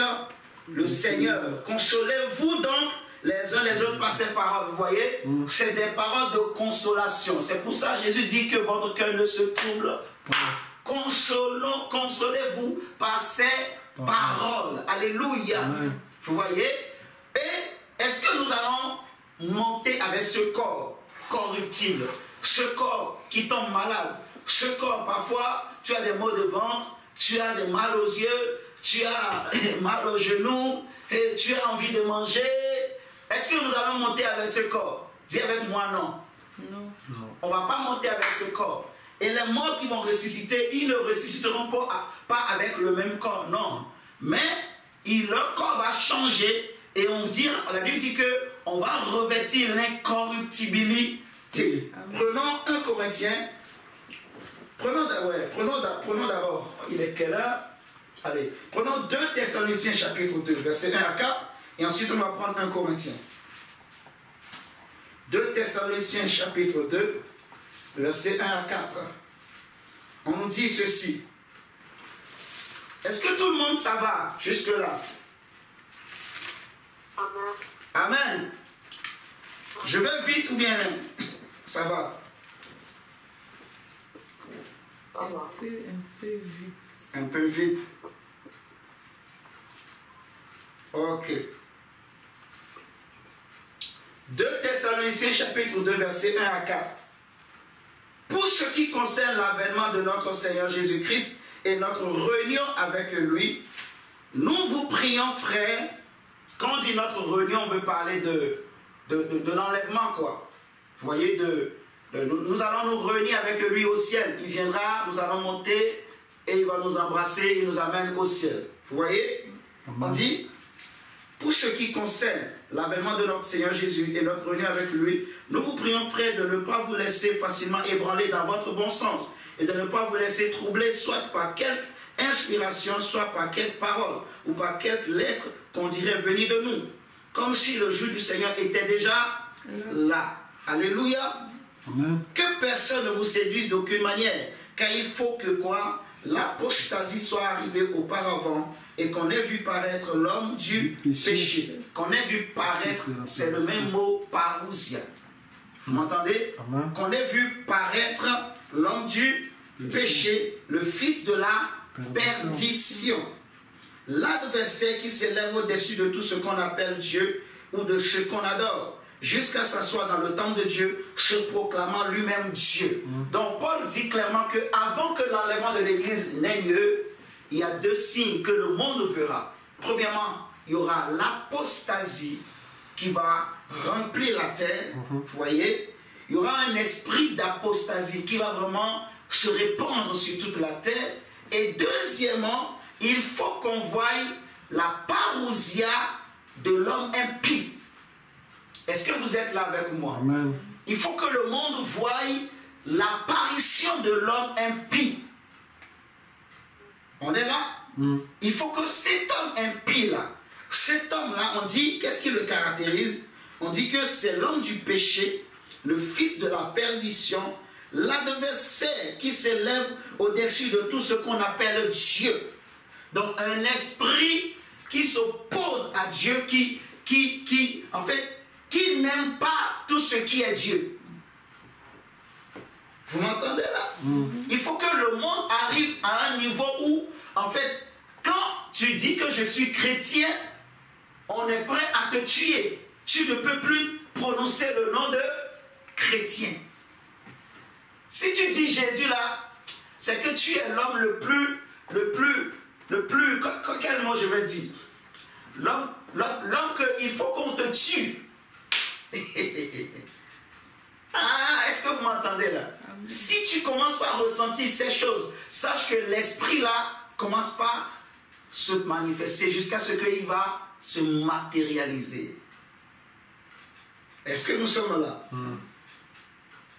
le Seigneur. Consolez-vous donc les uns les autres par ces paroles. Vous voyez, c'est des paroles de consolation. C'est pour ça que Jésus dit que votre cœur ne se trouble pas. Consolez-vous par ces paroles. Alléluia. Vous voyez? Et est-ce que nous allons monter avec ce corps corruptible, ce corps qui tombe malade, ce corps, parfois, tu as des maux de ventre, tu as des mal aux yeux, tu as mal aux genoux, et tu as envie de manger. Est-ce que nous allons monter avec ce corps? Dis avec moi non. Non. On ne va pas monter avec ce corps. Et les morts qui vont ressusciter, ils ne ressusciteront pas avec le même corps, non. Mais leur corps va changer et la Bible dit qu'on va revêtir l'incorruptibilité. Prenons 1 Corinthiens. Prenons d'abord, il est quelle heure? Allez, prenons 2 Thessaloniciens chapitre 2, versets 1 à 4, et ensuite on va prendre 1 Corinthiens. 2 Thessaloniciens chapitre 2, versets 1 à 4. On nous dit ceci. Est-ce que tout le monde ça va jusque-là? Amen. Je vais vite ou bien ça va? Un peu vite. Un peu vite. Ok. 2 Thessaloniciens chapitre 2 versets 1 à 4. Pour ce qui concerne l'avènement de notre Seigneur Jésus-Christ et notre réunion avec lui, nous vous prions, frères. Quand on dit notre réunion, on veut parler de l'enlèvement, quoi. Vous voyez, nous allons nous réunir avec lui au ciel. Il viendra, nous allons monter et il va nous embrasser, il nous amène au ciel. Vous voyez? On dit, pour ce qui concerne l'avènement de notre Seigneur Jésus et notre réunion avec lui, nous vous prions, frères, de ne pas vous laisser facilement ébranler dans votre bon sens et de ne pas vous laisser troubler soit par quelque inspiration, soit par quelque parole ou par quelque lettre qu'on dirait venir de nous, comme si le jour du Seigneur était déjà là. Alléluia. Amen. Que personne ne vous séduise d'aucune manière, car il faut que quoi? L'apostasie soit arrivée auparavant et qu'on ait vu paraître l'homme du péché. Qu'on ait vu paraître, c'est le même mot, parousia. Vous m'entendez? Qu'on ait vu paraître l'homme du péché, le fils de la perdition. L'adversaire qui s'élève au-dessus de tout ce qu'on appelle Dieu ou de ce qu'on adore, jusqu'à s'asseoir dans le temple de Dieu, se proclamant lui-même Dieu. Donc Paul dit clairement que avant que l'enlèvement de l'Église n'ait lieu, il y a 2 signes que le monde verra. Premièrement, il y aura l'apostasie qui va remplir la terre. Vous voyez, il y aura un esprit d'apostasie qui va vraiment se répandre sur toute la terre. Et deuxièmement, il faut qu'on voie la parousia de l'homme impie. Est-ce que vous êtes là avec moi? Amen. Il faut que le monde voie l'apparition de l'homme impie. On est là? Il faut que cet homme impie-là, cet homme-là, on dit, qu'est-ce qui le caractérise? On dit que c'est l'homme du péché, le fils de la perdition, l'adversaire qui s'élève au-dessus de tout ce qu'on appelle Dieu. Donc un esprit qui s'oppose à Dieu, en fait, qui n'aime pas tout ce qui est Dieu. Vous m'entendez là? Il faut que le monde arrive à un niveau où, en fait, quand tu dis que je suis chrétien, on est prêt à te tuer. Tu ne peux plus prononcer le nom de chrétien. Si tu dis Jésus là, c'est que tu es l'homme le plus, quel mot je vais dire? L'homme qu'il faut qu'on te tue. Ah, est-ce que vous m'entendez là? Si tu commences par ressentir ces choses, sache que l'esprit là commence par se manifester jusqu'à ce qu'il va se matérialiser. Est-ce que nous sommes là?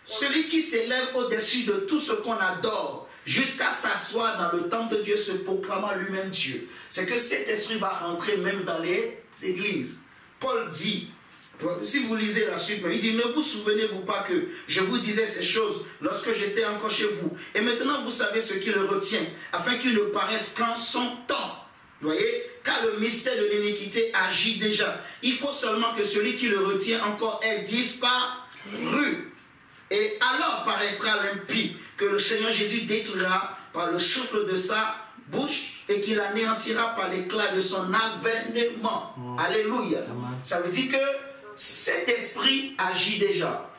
Celui qui s'élève au-dessus de tout ce qu'on adore jusqu'à s'asseoir dans le temple de Dieu se proclamant lui-même Dieu. C'est que cet esprit va rentrer même dans les églises. Paul dit, si vous lisez la suite, il dit, ne vous souvenez-vous pas que je vous disais ces choses lorsque j'étais encore chez vous. Et maintenant vous savez ce qui le retient, afin qu'il ne paraisse qu'en son temps. Vous voyez? Car le mystère de l'iniquité agit déjà. Il faut seulement que celui qui le retient encore ait disparu. Et alors paraîtra l'impie que le Seigneur Jésus détruira par le souffle de sa bouche et qu'il anéantira par l'éclat de son avènement. Alléluia. Ça veut dire que cet esprit agit déjà.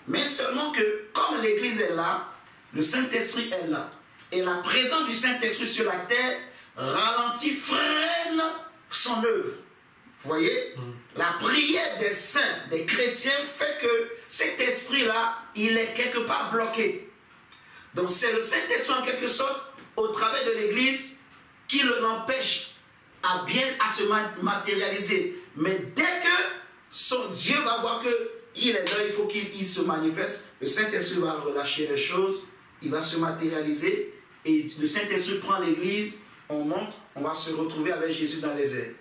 Mais seulement que comme l'Église est là, le Saint-Esprit est là. Et la présence du Saint-Esprit sur la terre ralentit, freine son œuvre. Vous voyez? La prière des saints, des chrétiens, fait que cet esprit-là, il est quelque part bloqué. Donc c'est le Saint-Esprit en quelque sorte, au travers de l'Église, qui l'empêche à se matérialiser. Mais dès que son Dieu va voir qu'il est là, il faut qu'il se manifeste, le Saint-Esprit va relâcher les choses, il va se matérialiser, et le Saint-Esprit prend l'Église, on monte, on va se retrouver avec Jésus dans les airs.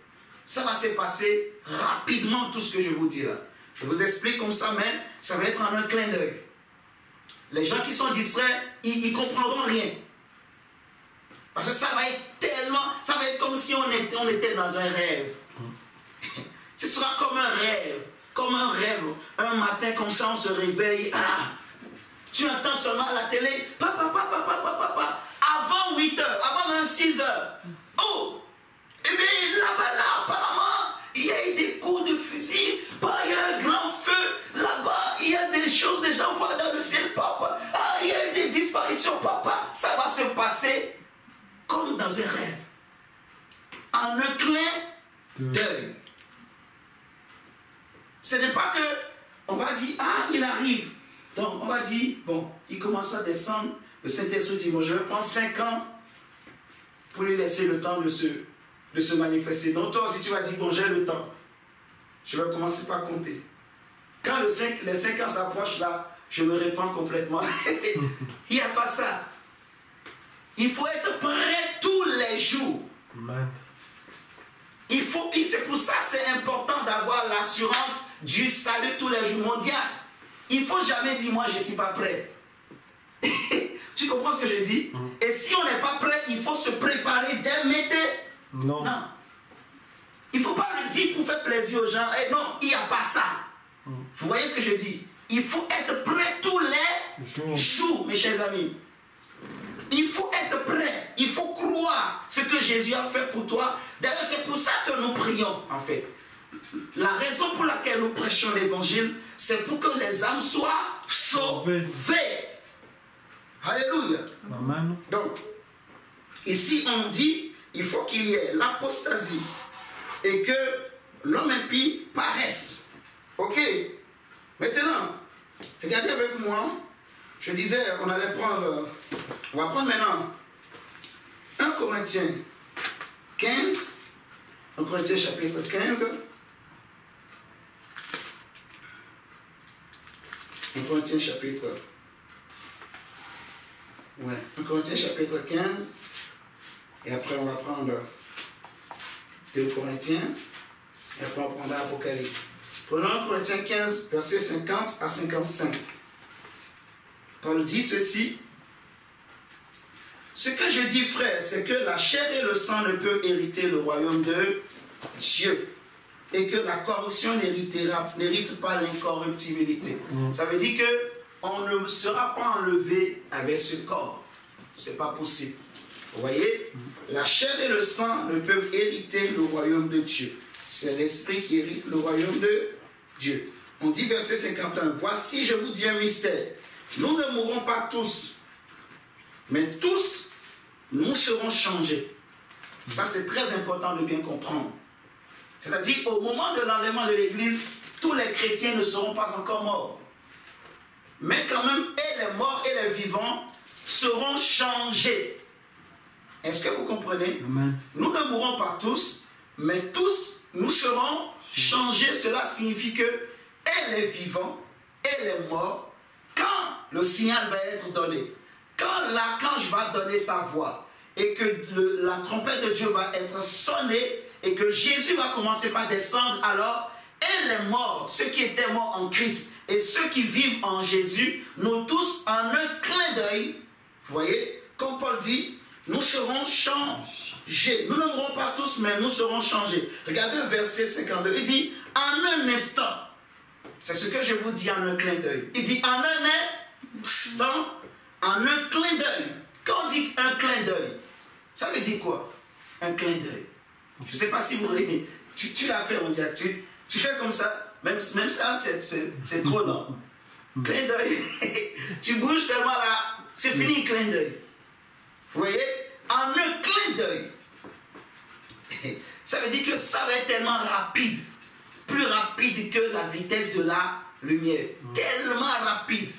Ça va se passer rapidement, tout ce que je vous dis là. Je vous explique comme ça, mais ça va être en un clin d'œil. Les gens qui sont distraits, ils ne comprendront rien. Parce que ça va être comme si on était dans un rêve. Ce sera comme un rêve. Un matin comme ça, on se réveille. Ah, tu tu entends seulement à la télé, papa, papa, papa, papa, avant 8 heures, avant même 6 heures. Oh, eh bien là-bas, là, apparemment, il y a eu des coups de fusil, il y a un grand feu, là-bas, il y a des choses, les gens voient dans le ciel, papa. Ah, il y a eu des disparitions, papa. Ça va se passer comme dans un rêve. En un clin d'œil. Ce n'est pas que on va dire, ah, il arrive. Donc, on va dire, bon, il commence à descendre. Le Saint-Esprit dit, bon, je vais prendre 5 ans pour lui laisser le temps de se manifester. Donc, toi aussi, tu vas dire, bon, j'ai le temps. Je vais commencer par compter. Quand les 5 ans s'approchent là, je me répands complètement. Il n'y a pas ça. Il faut être prêt tous les jours. Amen. C'est pour ça que c'est important d'avoir l'assurance du salut tous les jours mondial. Il ne faut jamais dire, moi, je ne suis pas prêt. Tu comprends ce que je dis? Et si on n'est pas prêt, il faut se préparer dès maintenant. Non. Il ne faut pas le dire pour faire plaisir aux gens. Eh, non, il n'y a pas ça. Vous voyez ce que je dis? Il faut être prêt tous les jours, mes chers amis. Il faut être prêt. Il faut croire ce que Jésus a fait pour toi. D'ailleurs, c'est pour ça que nous prions, en fait. La raison pour laquelle nous prêchons l'évangile, c'est pour que les âmes soient sauvées. Alléluia. Amen. Donc, ici, on dit, il faut qu'il y ait l'apostasie et que l'homme impie paraisse. Ok? Maintenant, regardez avec moi. Je disais, on va prendre maintenant 1 Corinthiens 15, 1 Corinthiens chapitre 15, 1 Corinthiens chapitre 15, et après on va prendre 2 Corinthiens, et après on prendra Apocalypse. Prenons 1 Corinthiens 15, versets 50 à 55. Paul dit ceci: ce que je dis, frère, c'est que la chair et le sang ne peuvent hériter le royaume de Dieu, et que la corruption n'hérite pas l'incorruptibilité. Ça veut dire qu'on ne sera pas enlevé avec ce corps. Ce n'est pas possible. Vous voyez, la chair et le sang ne peuvent hériter le royaume de Dieu. C'est l'esprit qui hérite le royaume de Dieu. On dit verset 51, voici, je vous dis un mystère. Nous ne mourrons pas tous, mais tous, nous serons changés. Ça, c'est très important de bien comprendre. C'est-à-dire, au moment de l'enlèvement de l'Église, tous les chrétiens ne seront pas encore morts. Mais quand même, et les morts et les vivants seront changés. Est-ce que vous comprenez? Amen. Nous ne mourrons pas tous, mais tous, nous serons changés. Cela signifie que, et les vivants, et les morts, quand le signal va être donné, quand l'archange va donner sa voix, et que la trompette de Dieu va être sonnée, et que Jésus va commencer par descendre, alors, et les morts, ceux qui étaient morts en Christ, et ceux qui vivent en Jésus, nous tous, en un clin d'œil, vous voyez, comme Paul dit, nous serons changés. Nous ne mourrons pas tous, mais nous serons changés. Regardez le verset 52, il dit, en un instant, c'est ce que je vous dis en un clin d'œil. Il dit, en un instant, en un clin d'œil. Quand on dit un clin d'œil, ça veut dire quoi? Un clin d'œil. Je ne sais pas si vous voyez. Tu l'as fait, on dit, tu fais comme ça, même ça, c'est trop long. Clin d'œil. Tu bouges tellement là, c'est fini, clin d'œil. Vous voyez? En un clin d'œil. Ça veut dire que ça va être tellement rapide. Plus rapide que la vitesse de la lumière. Tellement rapide.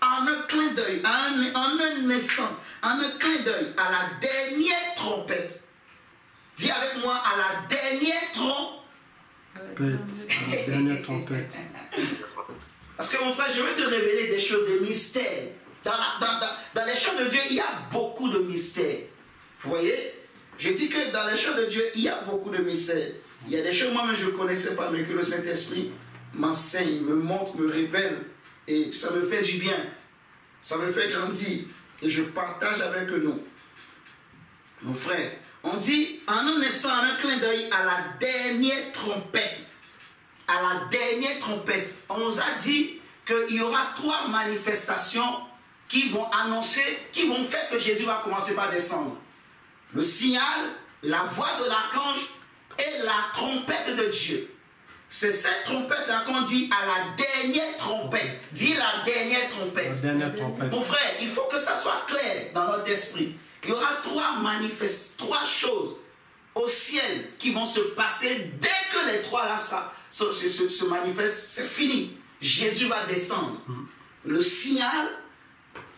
En un clin d'œil, en un instant, en un clin d'œil, à la dernière trompette. Dis avec moi, à la dernière trompette. À la dernière trompette. Parce que mon frère, je vais te révéler des choses, des mystères. Dans les choses de Dieu, il y a beaucoup de mystères. Vous voyez? Je dis que dans les choses de Dieu, il y a beaucoup de mystères. Il y a des choses moi-même je ne connaissais pas, mais que le Saint-Esprit m'enseigne, me montre, me révèle. Et ça me fait du bien. Ça me fait grandir. Et je partage avec nous. Mon frère, on dit en un instant, en un clin d'œil, à la dernière trompette. À la dernière trompette. On nous a dit qu'il y aura 3 manifestations qui vont annoncer, qui vont faire que Jésus va commencer par descendre. Le signal, la voix de l'archange et la trompette de Dieu. C'est cette trompette-là qu'on dit à la dernière trompette. Dis la dernière trompette. La dernière trompette. Mon frère, il faut que ça soit clair dans notre esprit. Il y aura 3 choses au ciel qui vont se passer dès que les 3 là se manifestent. C'est fini. Jésus va descendre. Le signal,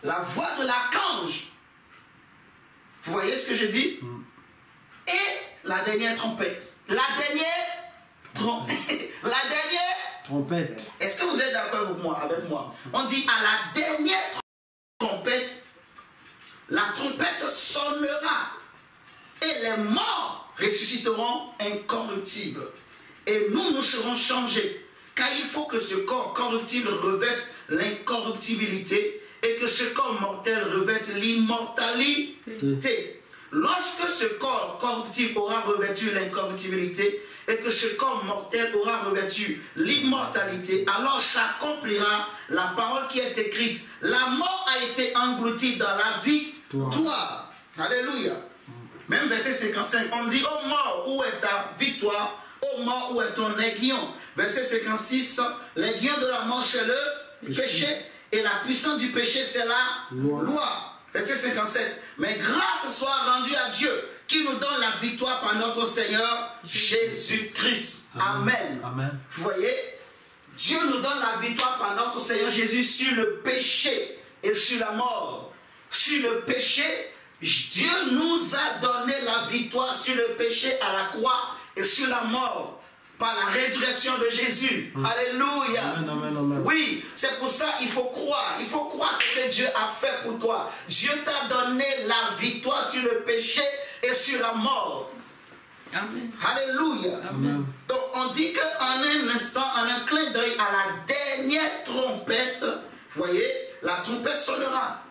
la voix de l'archange. Vous voyez ce que je dis? Et la dernière trompette. La dernière trompette. Est-ce que vous êtes d'accord avec moi? On dit à la dernière trompette, la trompette sonnera et les morts ressusciteront incorruptibles. Et nous serons changés. Car il faut que ce corps corruptible revête l'incorruptibilité et que ce corps mortel revête l'immortalité. Lorsque ce corps corruptible aura revêtu l'incorruptibilité et que ce corps mortel aura revêtu l'immortalité, alors s'accomplira la parole qui est écrite. La mort a été engloutie dans la victoire. Alléluia. Même verset 55, on dit, ô mort, où est ta victoire? Ô mort, où est ton aiguillon? Verset 56, l'aiguillon de la mort, c'est le péché. Et la puissance du péché, c'est la loi. Verset 57. Mais grâce soit rendue à Dieu qui nous donne la victoire par notre Seigneur Jésus-Christ. Amen. Amen. Vous voyez, Dieu nous donne la victoire par notre Seigneur Jésus sur le péché et sur la mort. Sur le péché, Dieu nous a donné la victoire sur le péché à la croix et sur la mort. Par la résurrection de Jésus. Alléluia. Amen, amen, amen. Oui, c'est pour ça qu'il faut croire. Il faut croire ce que Dieu a fait pour toi. Dieu t'a donné la victoire sur le péché et sur la mort. Amen. Alléluia. Amen. Donc on dit qu'en un instant, en un clin d'œil à la dernière trompette, vous voyez, la trompette sonnera.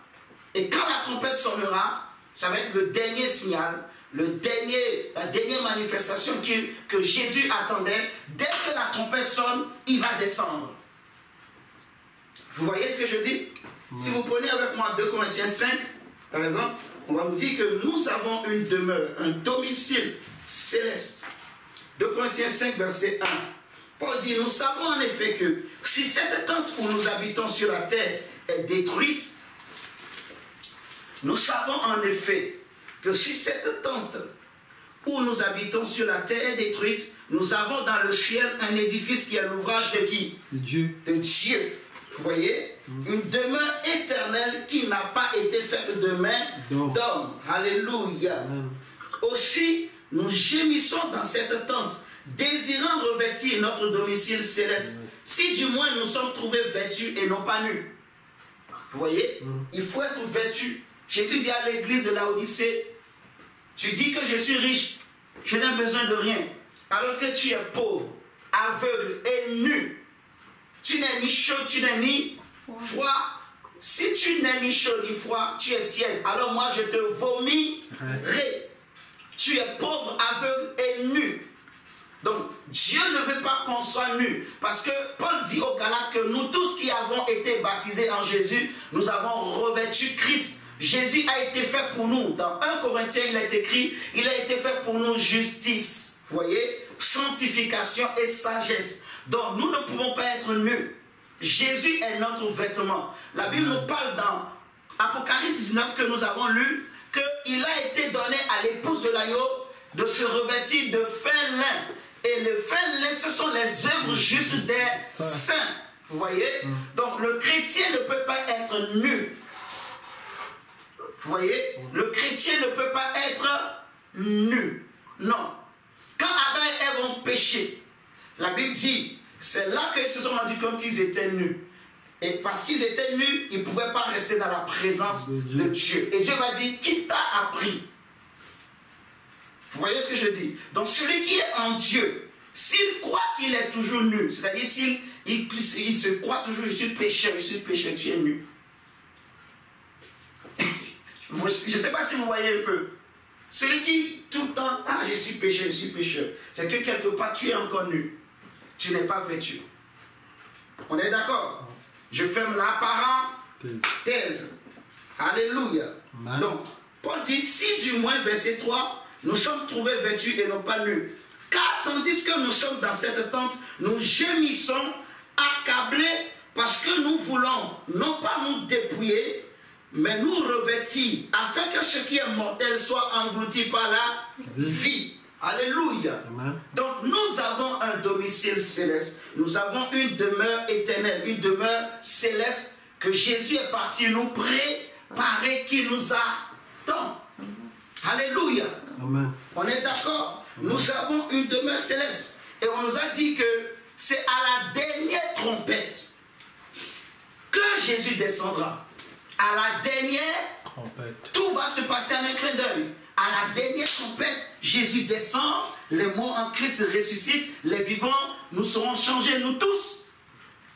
Et quand la trompette sonnera, ça va être le dernier signal. La dernière manifestation que Jésus attendait, dès que la trompette sonne, il va descendre. Vous voyez ce que je dis? Si vous prenez avec moi 2 Corinthiens 5, par exemple, on va vous dire que nous avons une demeure, un domicile céleste. 2 Corinthiens 5, verset 1. Paul dit, nous savons en effet que si cette tente où nous habitons sur la terre est détruite, nous savons en effet que si cette tente où nous habitons sur la terre est détruite, nous avons dans le ciel un édifice qui est l'ouvrage de qui? De Dieu. De Dieu. Vous voyez? Une demeure éternelle qui n'a pas été faite de main d'homme. Alléluia. Amen. Aussi, nous gémissons dans cette tente, désirant revêtir notre domicile céleste. Si du moins nous sommes trouvés vêtus et non pas nus. Vous voyez? Il faut être vêtu. Jésus dit à l'église de Laodicée, tu dis que je suis riche, je n'ai besoin de rien, alors que tu es pauvre, aveugle et nu. Tu n'es ni chaud, tu n'es ni froid. Si tu n'es ni chaud ni froid, tu es tiède. Alors moi je te vomirai. Tu es pauvre, aveugle et nu. Donc Dieu ne veut pas qu'on soit nu. Parce que Paul dit aux Galates que nous tous qui avons été baptisés en Jésus, nous avons revêtu Christ. Jésus a été fait pour nous. Dans 1 Corinthiens, il est écrit, il a été fait pour nous justice. Vous voyez? Sanctification et sagesse. Donc nous ne pouvons pas être nus. Jésus est notre vêtement. La Bible nous parle dans Apocalypse 19 que nous avons lu, qu'il a été donné à l'épouse de l'agneau de se revêtir de fin lin. Et le fin lin, ce sont les œuvres justes des saints. Vous voyez? Donc le chrétien ne peut pas être nu. Vous voyez? Le chrétien ne peut pas être nu. Non. Quand Adam et Ève ont péché, la Bible dit, c'est là qu'ils se sont rendus compte qu'ils étaient nus. Et parce qu'ils étaient nus, ils ne pouvaient pas rester dans la présence de Dieu. Et Dieu va dire, qui t'a appris? Vous voyez ce que je dis? Donc celui qui est en Dieu, s'il croit qu'il est toujours nu, c'est-à-dire s'il se croit toujours, je suis pécheur, tu es nu. Je ne sais pas si vous voyez un peu. Celui qui tout le temps, ah je suis pécheur, c'est que quelque part tu es encore nu. Tu n'es pas vêtu. On est d'accord? Je ferme la parenthèse. Alléluia. Amen. Donc, Paul dit, si du moins, verset 3, nous sommes trouvés vêtus et non pas nus. Car tandis que nous sommes dans cette tente, nous gémissons, accablés, parce que nous voulons non pas nous dépouiller, mais nous revêtir, afin que ce qui est mortel soit englouti par la vie. Alléluia. Amen. Donc nous avons un domicile céleste. Nous avons une demeure éternelle, une demeure céleste que Jésus est parti nous préparer, qui nous attend. Alléluia. Amen. On est d'accord? Nous avons une demeure céleste. Et on nous a dit que c'est à la dernière trompette que Jésus descendra. À la dernière Trompette. tout va se passer en un clin d'œil. À la dernière trompette, Jésus descend, les morts en Christ ressuscitent, les vivants, nous serons changés, nous tous,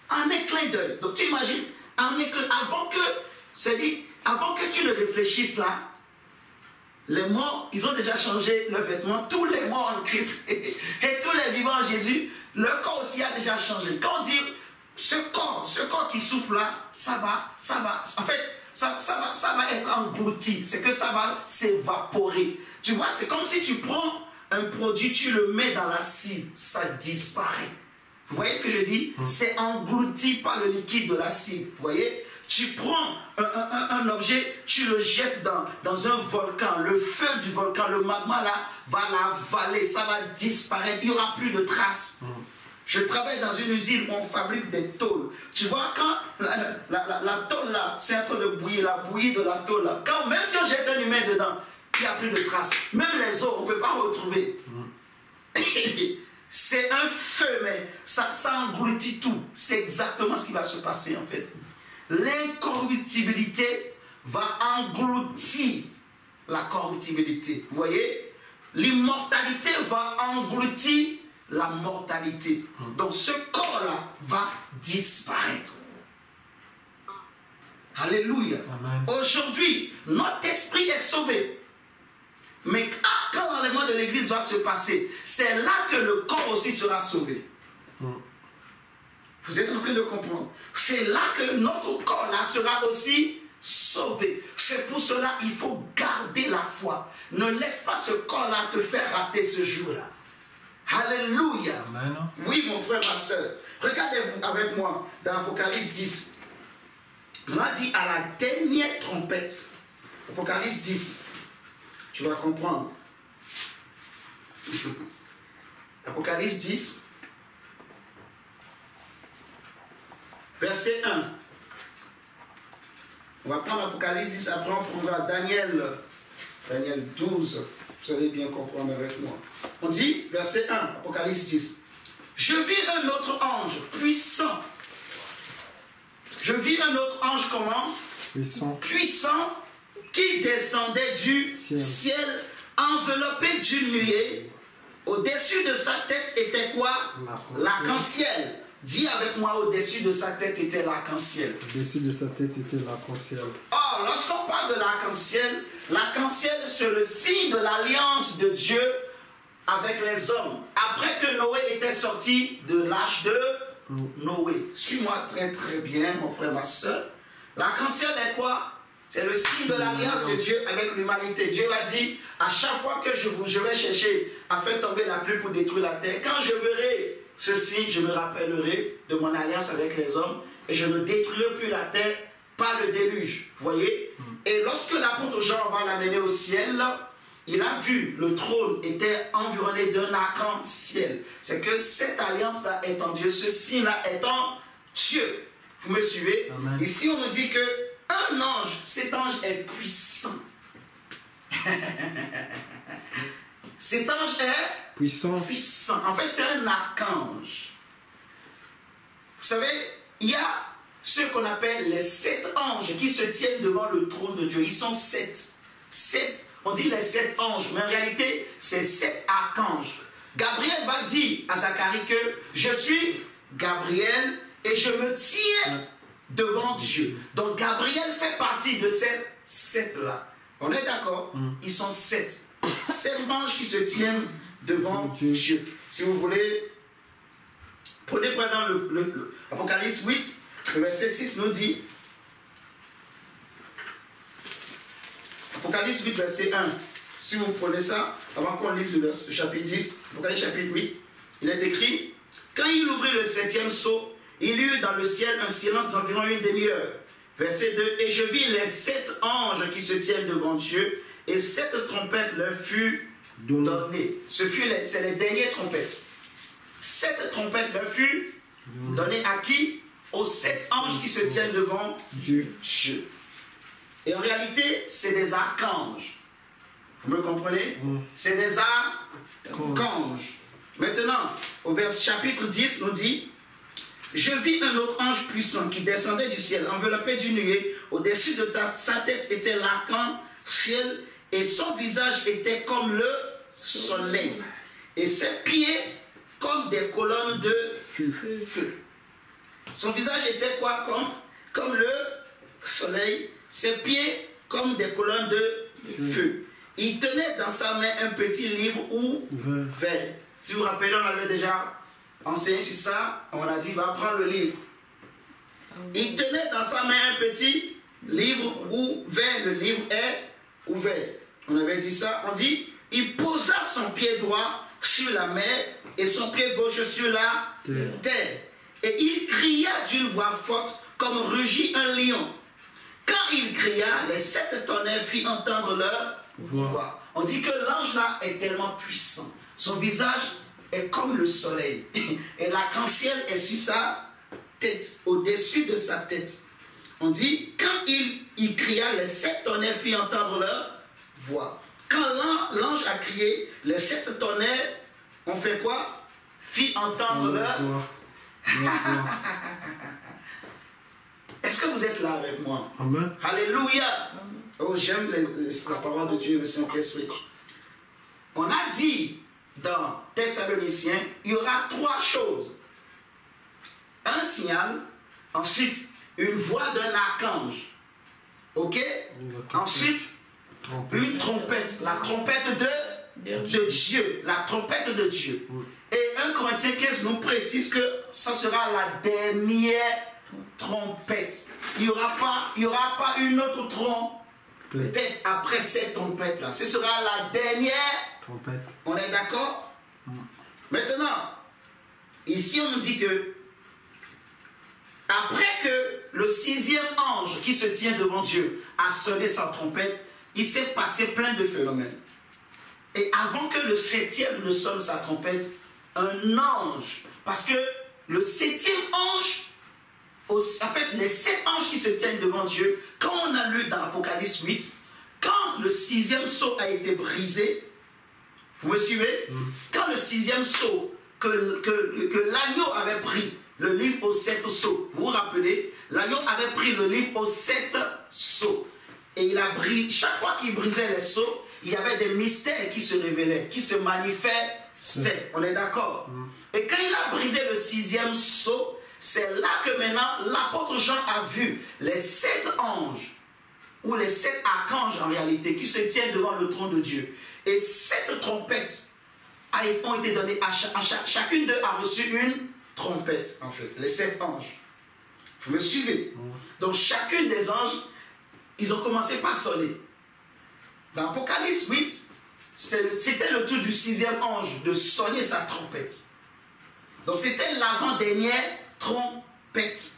en un clin d'œil. Donc tu imagines, avant que tu ne réfléchisses là, les morts, ils ont déjà changé leurs vêtements, tous les morts en Christ et tous les vivants en Jésus, leur corps aussi a déjà changé. Quand on dit ce corps qui souffle là, ça va, en fait, ça va être englouti, c'est que ça va s'évaporer. Tu vois, c'est comme si tu prends un produit, tu le mets dans l'acide, ça disparaît. Vous voyez ce que je dis? C'est englouti par le liquide de l'acide. Vous voyez? Tu prends un objet, tu le jettes dans un volcan, le feu du volcan, le magma là, va l'avaler, ça va disparaître, il n'y aura plus de traces. Je travaille dans une usine où on fabrique des tôles. Tu vois, quand la tôle là, c'est en train de bouillir, la bouillie de la tôle là, même si on jette un humain dedans, il n'y a plus de traces. Même les os, on ne peut pas retrouver. C'est un feu, mais ça engloutit tout. C'est exactement ce qui va se passer en fait. L'incorruptibilité va engloutir la corruptibilité. Vous voyez? L'immortalité va engloutir la mortalité. Donc ce corps-là va disparaître. Alléluia. Aujourd'hui, notre esprit est sauvé. Mais quand l'enlèvement de l'église va se passer, c'est là que le corps aussi sera sauvé. Vous êtes en train de comprendre? C'est là que notre corps-là sera aussi sauvé. C'est pour cela qu'il faut garder la foi. Ne laisse pas ce corps-là te faire rater ce jour-là. Alléluia. Amen. Oui, mon frère, ma soeur. Regardez avec moi dans Apocalypse 10. On a dit à la dernière trompette. Apocalypse 10. Tu vas comprendre. Apocalypse 10. Verset 1. On va prendre Apocalypse 10, après on prendra Daniel 12. Vous allez bien comprendre avec moi. On dit, verset 1, Apocalypse 10. Je vis un autre ange puissant. Je vis un autre ange comment? Puissant qui descendait du ciel enveloppé d'une nuée. Au-dessus de sa tête était quoi? L'arc-en-ciel. Dis avec moi, au-dessus de sa tête était l'arc-en-ciel. Au-dessus de sa tête était l'arc-en-ciel. Or, lorsqu'on parle de l'arc-en-ciel, c'est le signe de l'alliance de Dieu avec les hommes. Après que Noé était sorti de l'âge de Noé. Suis-moi très très bien, mon frère, ma soeur. L'arc-en-ciel est quoi? C'est le signe de l'alliance de Dieu avec l'humanité. Dieu a dit, à chaque fois que je vais chercher à faire tomber la pluie pour détruire la terre, quand je verrai ceci, je me rappellerai de mon alliance avec les hommes et je ne détruirai plus la terre par le déluge. Vous voyez? Et lorsque l'apôtre Jean va l'amener au ciel, il a vu le trône était environné d'un arc-en-ciel. C'est que cette alliance-là est en Dieu, ce signe-là est en Dieu. Vous me suivez? Amen. Ici, on nous dit que un ange, cet ange est puissant. Cet ange est puissant. En fait, c'est un archange. Vous savez, il y a ceux qu'on appelle les 7 anges qui se tiennent devant le trône de Dieu. Ils sont 7. On dit les 7 anges, mais en réalité, c'est 7 archanges. Gabriel va dire à Zacharie que je suis Gabriel et je me tiens devant Dieu. Donc Gabriel fait partie de ces 7-là. On est d'accord? Ils sont 7. 7 anges qui se tiennent devant Dieu. Si vous voulez, prenez par exemple l'Apocalypse 8. Le verset 6 nous dit, Apocalypse 8, verset 1. Si vous prenez ça, avant qu'on lise le chapitre 10, Apocalypse chapitre 8, il est écrit, quand il ouvrit le 7e sceau, il eut dans le ciel un silence d'environ une demi-heure. Verset 2, et je vis les 7 anges qui se tiennent devant Dieu, et 7 trompettes leur furent données. C'est les dernières trompettes. 7 trompettes leur furent données à qui? Aux 7 anges qui se tiennent devant Dieu. Et en réalité, c'est des archanges. Vous me comprenez? C'est des archanges. Maintenant, au chapitre 10 nous dit, je vis un autre ange puissant qui descendait du ciel, enveloppé d'une nuée. Au-dessus de sa tête était l'arc-en-ciel et son visage était comme le soleil. Et ses pieds comme des colonnes de feu. Son visage était quoi? Comme le soleil. Ses pieds comme des colonnes de feu. Il tenait dans sa main un petit livre ou vert. Si vous vous rappelez, on avait déjà enseigné sur ça. On a dit, va prendre le livre. Il tenait dans sa main un petit livre ouvert. Le livre est ouvert. On avait dit ça. On dit, il posa son pied droit sur la mer et son pied gauche sur la terre. Et il cria d'une voix forte comme rugit un lion. Quand il cria, les 7 tonnerres firent entendre leur voix. On dit que l'ange là est tellement puissant. Son visage est comme le soleil. Et l'arc-en-ciel est sur sa tête, au-dessus de sa tête. On dit, quand il cria, les 7 tonnerres firent entendre leur voix. Quand l'ange a crié, les 7 tonnerres ont fait quoi? Fit entendre leur voix. Est-ce que vous êtes là avec moi? Amen. Alléluia. Oh, j'aime la parole de Dieu, le Saint-Esprit. On a dit dans Thessaloniciens, il y aura 3 choses. Un signal, ensuite une voix d'un archange. Ok? Ensuite, une trompette. La trompette de Dieu. La trompette de Dieu. Et 1 Corinthiens 15 nous précise que ça sera la dernière trompette. Il n'y aura pas une autre trompette après cette trompette-là. Ce sera la dernière trompette. On est d'accord? Maintenant, ici on nous dit que après que le 6e ange qui se tient devant Dieu a sonné sa trompette, il s'est passé plein de phénomènes. Et avant que le 7e ne sonne sa trompette, un ange, parce que le 7e ange, en fait, les 7 anges qui se tiennent devant Dieu, quand on a lu dans Apocalypse 8, quand le 6e sceau a été brisé, vous me suivez? Quand le 6e sceau, que l'agneau avait pris le livre aux 7 sceaux, vous vous rappelez? L'agneau avait pris le livre aux 7 sceaux. Et il a brisé, chaque fois qu'il brisait les sceaux, il y avait des mystères qui se révélaient, qui se manifestaient. On est d'accord? Et quand il a brisé le 6e sceau, c'est là que maintenant l'apôtre Jean a vu les 7 anges, ou les 7 archanges en réalité, qui se tiennent devant le trône de Dieu. Et 7 trompettes ont été données à chacune d'eux a reçu une trompette, en fait, les 7 anges. Vous me suivez? Donc chacune des anges, ils ont commencé par sonner. Dans Apocalypse 8, c'était le tour du 6e ange de sonner sa trompette. Donc c'était l'avant-dernière trompette.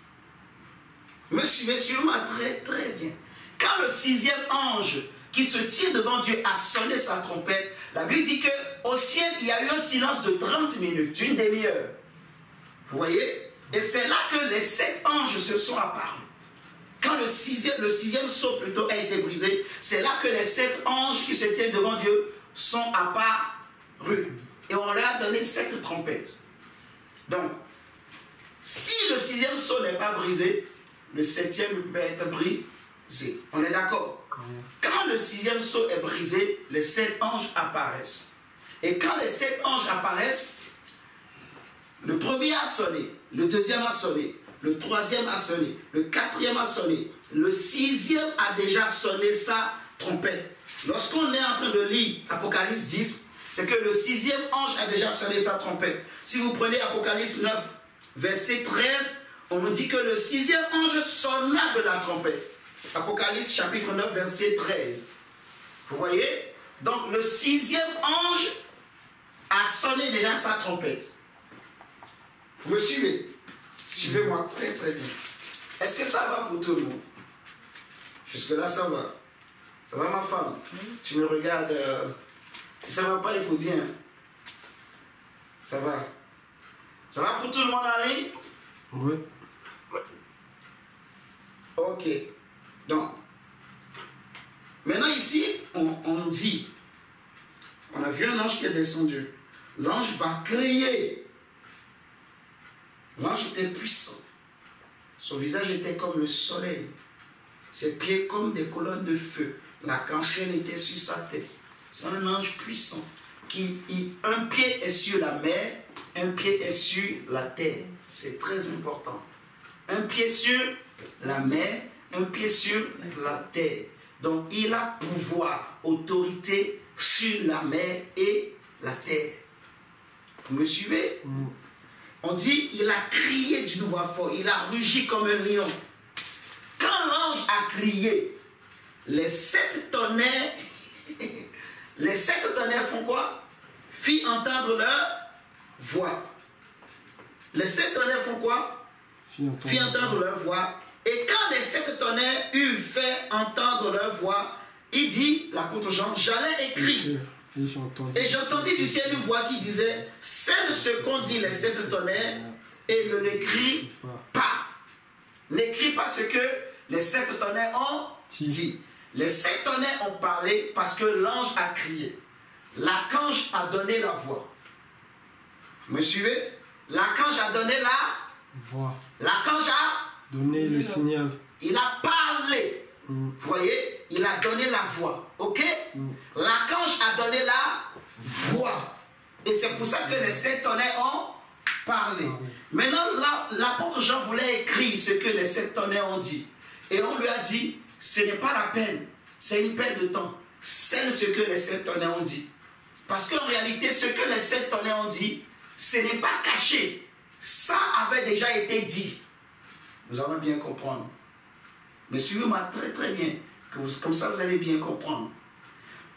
Me suivez sûrement très très bien. Quand le 6e ange qui se tient devant Dieu a sonné sa trompette, la Bible dit qu'au ciel il y a eu un silence de 30 minutes, une demi-heure. Vous voyez? Et c'est là que les 7 anges se sont apparus. Quand le 6e sceau plutôt a été brisé, c'est là que les 7 anges qui se tiennent devant Dieu sont apparus. Et on leur a donné 7 trompettes. Donc, si le 6e sceau n'est pas brisé, le 7e peut être brisé. On est d'accord? Quand le 6e sceau est brisé, les 7 anges apparaissent. Et quand les 7 anges apparaissent, le premier a sonné, le 2e a sonné, le 3e a sonné, le 4e a sonné, le 6e a déjà sonné sa trompette. Lorsqu'on est en train de lire Apocalypse 10, c'est que le 6e ange a déjà sonné sa trompette. Si vous prenez Apocalypse 9, verset 13, on nous dit que le 6e ange sonna de la trompette. Apocalypse chapitre 9, verset 13. Vous voyez? Donc le 6e ange a sonné déjà sa trompette. Vous me suivez? Suivez-moi très très bien. Est-ce que ça va pour tout le monde? Jusque-là, ça va. Ça va, ma femme? Tu me regardes. Si ça ne va pas, il faut dire. Ça va. Ça va pour tout le monde en ligne? Oui. Ok. Donc, maintenant ici, on dit, on a vu un ange qui est descendu. L'ange va crier. L'ange était puissant. Son visage était comme le soleil. Ses pieds comme des colonnes de feu. La canchaine était sur sa tête. C'est un ange puissant. Un pied est sur la mer, un pied est sur la terre. C'est très important. Un pied sur la mer, un pied sur la terre. Donc il a pouvoir, autorité sur la mer et la terre. Vous me suivez? On dit, il a crié d'une voix forte, il a rugi comme un lion. Quand l'ange a crié, les 7 tonnerres, les 7 tonnerres font quoi? Fit entendre leur voix. Les 7 tonnerres font quoi? Fit entendre leur voix. Et quand les 7 tonnerres eurent fait entendre leur voix, il dit, l'apôtre Jean, j'allais écrire. Et j'entendis du ciel une voix qui disait, scelle ce qu'ont dit les 7 tonnerres et ne l'écris pas. N'écris pas ce que les 7 tonnerres ont dit. Les 7 tonnerres ont parlé parce que l'ange a crié. L'archange a donné la voix. Vous me suivez? L'archange a donné la voix. L'archange a donné le signal. Il a parlé. Vous voyez? Il a donné la voix. Ok? L'archange a donné la voix. Et c'est pour ça que les 7 tonnerres ont parlé. Maintenant, l'apôtre Jean voulait écrire ce que les 7 tonnerres ont dit. Et on lui a dit, ce n'est pas la peine. C'est une perte de temps. C'est ce que les 7 tonnerres ont dit. Parce qu'en réalité, ce que les 7 tonnerres ont dit, ce n'est pas caché. Ça avait déjà été dit. Vous allez bien comprendre. Mais suivez-moi très très bien. Comme ça, vous allez bien comprendre.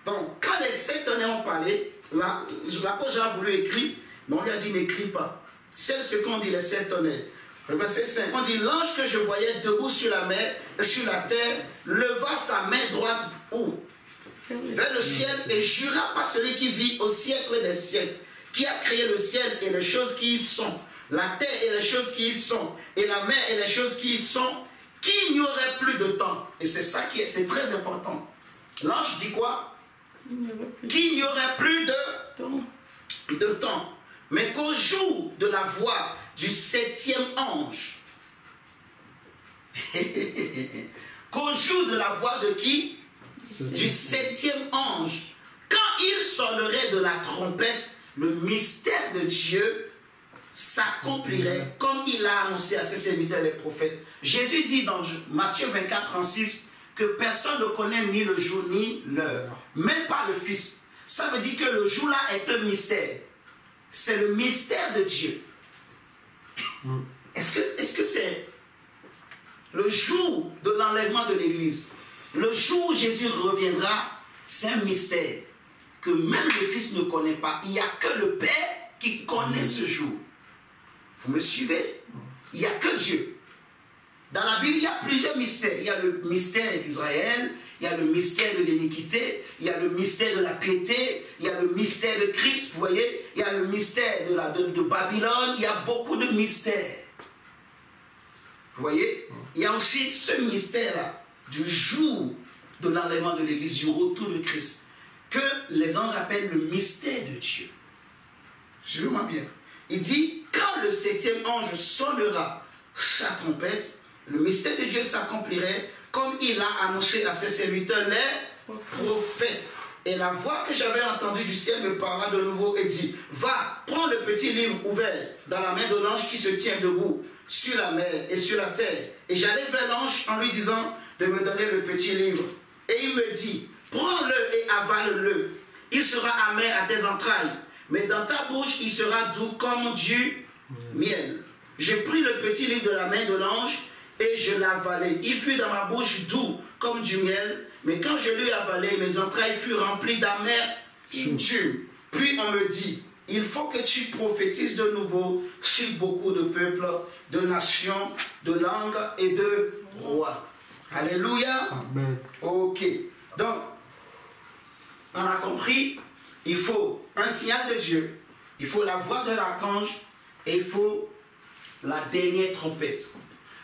Donc, quand les 7 tonnerres ont parlé, l'apôtre Jean a voulu écrire, mais on lui a dit, n'écris pas. C'est ce qu'ont dit les 7 tonnerres. Le verset 5, on dit, l'ange que je voyais debout sur la mer, sur la terre, leva sa main droite où? Vers le ciel et jura par celui qui vit au siècle des siècles, qui a créé le ciel et les choses qui y sont, la terre et les choses qui y sont, et la mer et les choses qui y sont, qu'il n'y aurait plus de temps. Et c'est ça qui est, c'est très important. L'ange dit quoi? Qu'il n'y aurait plus de temps. Mais qu'au jour de la voix du 7e ange, qu'au jour de la voix de qui? Du 7e ange, quand il sonnerait de la trompette, le mystère de Dieu s'accomplirait comme il a annoncé à ses serviteurs les prophètes. Jésus dit dans Matthieu 24, 36 que personne ne connaît ni le jour ni l'heure, même pas le Fils. Ça veut dire que le jour-là est un mystère. C'est le mystère de Dieu. Est-ce que c'est le jour de l'enlèvement de l'Église? Le jour où Jésus reviendra, c'est un mystère que même le Fils ne connaît pas. Il n'y a que le Père qui connaît ce jour. Vous me suivez? Il n'y a que Dieu. Dans la Bible, il y a plusieurs mystères. Il y a le mystère d'Israël, il y a le mystère de l'iniquité, il y a le mystère de la piété, il y a le mystère de Christ, vous voyez? Il y a le mystère de Babylone, il y a beaucoup de mystères. Vous voyez? Il y a aussi ce mystère-là du jour de l'enlèvement de l'Église, du retour de Christ, que les anges appellent le mystère de Dieu. Suivez-moi bien. Il dit, quand le 7e ange sonnera sa trompette, le mystère de Dieu s'accomplirait comme il a annoncé à ses serviteurs les prophètes. Et la voix que j'avais entendue du ciel me parla de nouveau et dit, va, prends le petit livre ouvert dans la main de l'ange qui se tient debout sur la mer et sur la terre. Et j'allai vers l'ange en lui disant de me donner le petit livre. Et il me dit, prends-le et avale-le. Il sera amer à tes entrailles, mais dans ta bouche, il sera doux comme du miel. Je pris le petit livre de la main de l'ange et je l'avalai. Il fut dans ma bouche doux comme du miel, mais quand je l'eus avalé, mes entrailles furent remplies d'amertume. Puis on me dit, il faut que tu prophétises de nouveau sur beaucoup de peuples, de nations, de langues et de rois. Alléluia. Amen. Ok. Donc, on a compris, il faut un signal de Dieu, il faut la voix de l'archange et il faut la dernière trompette.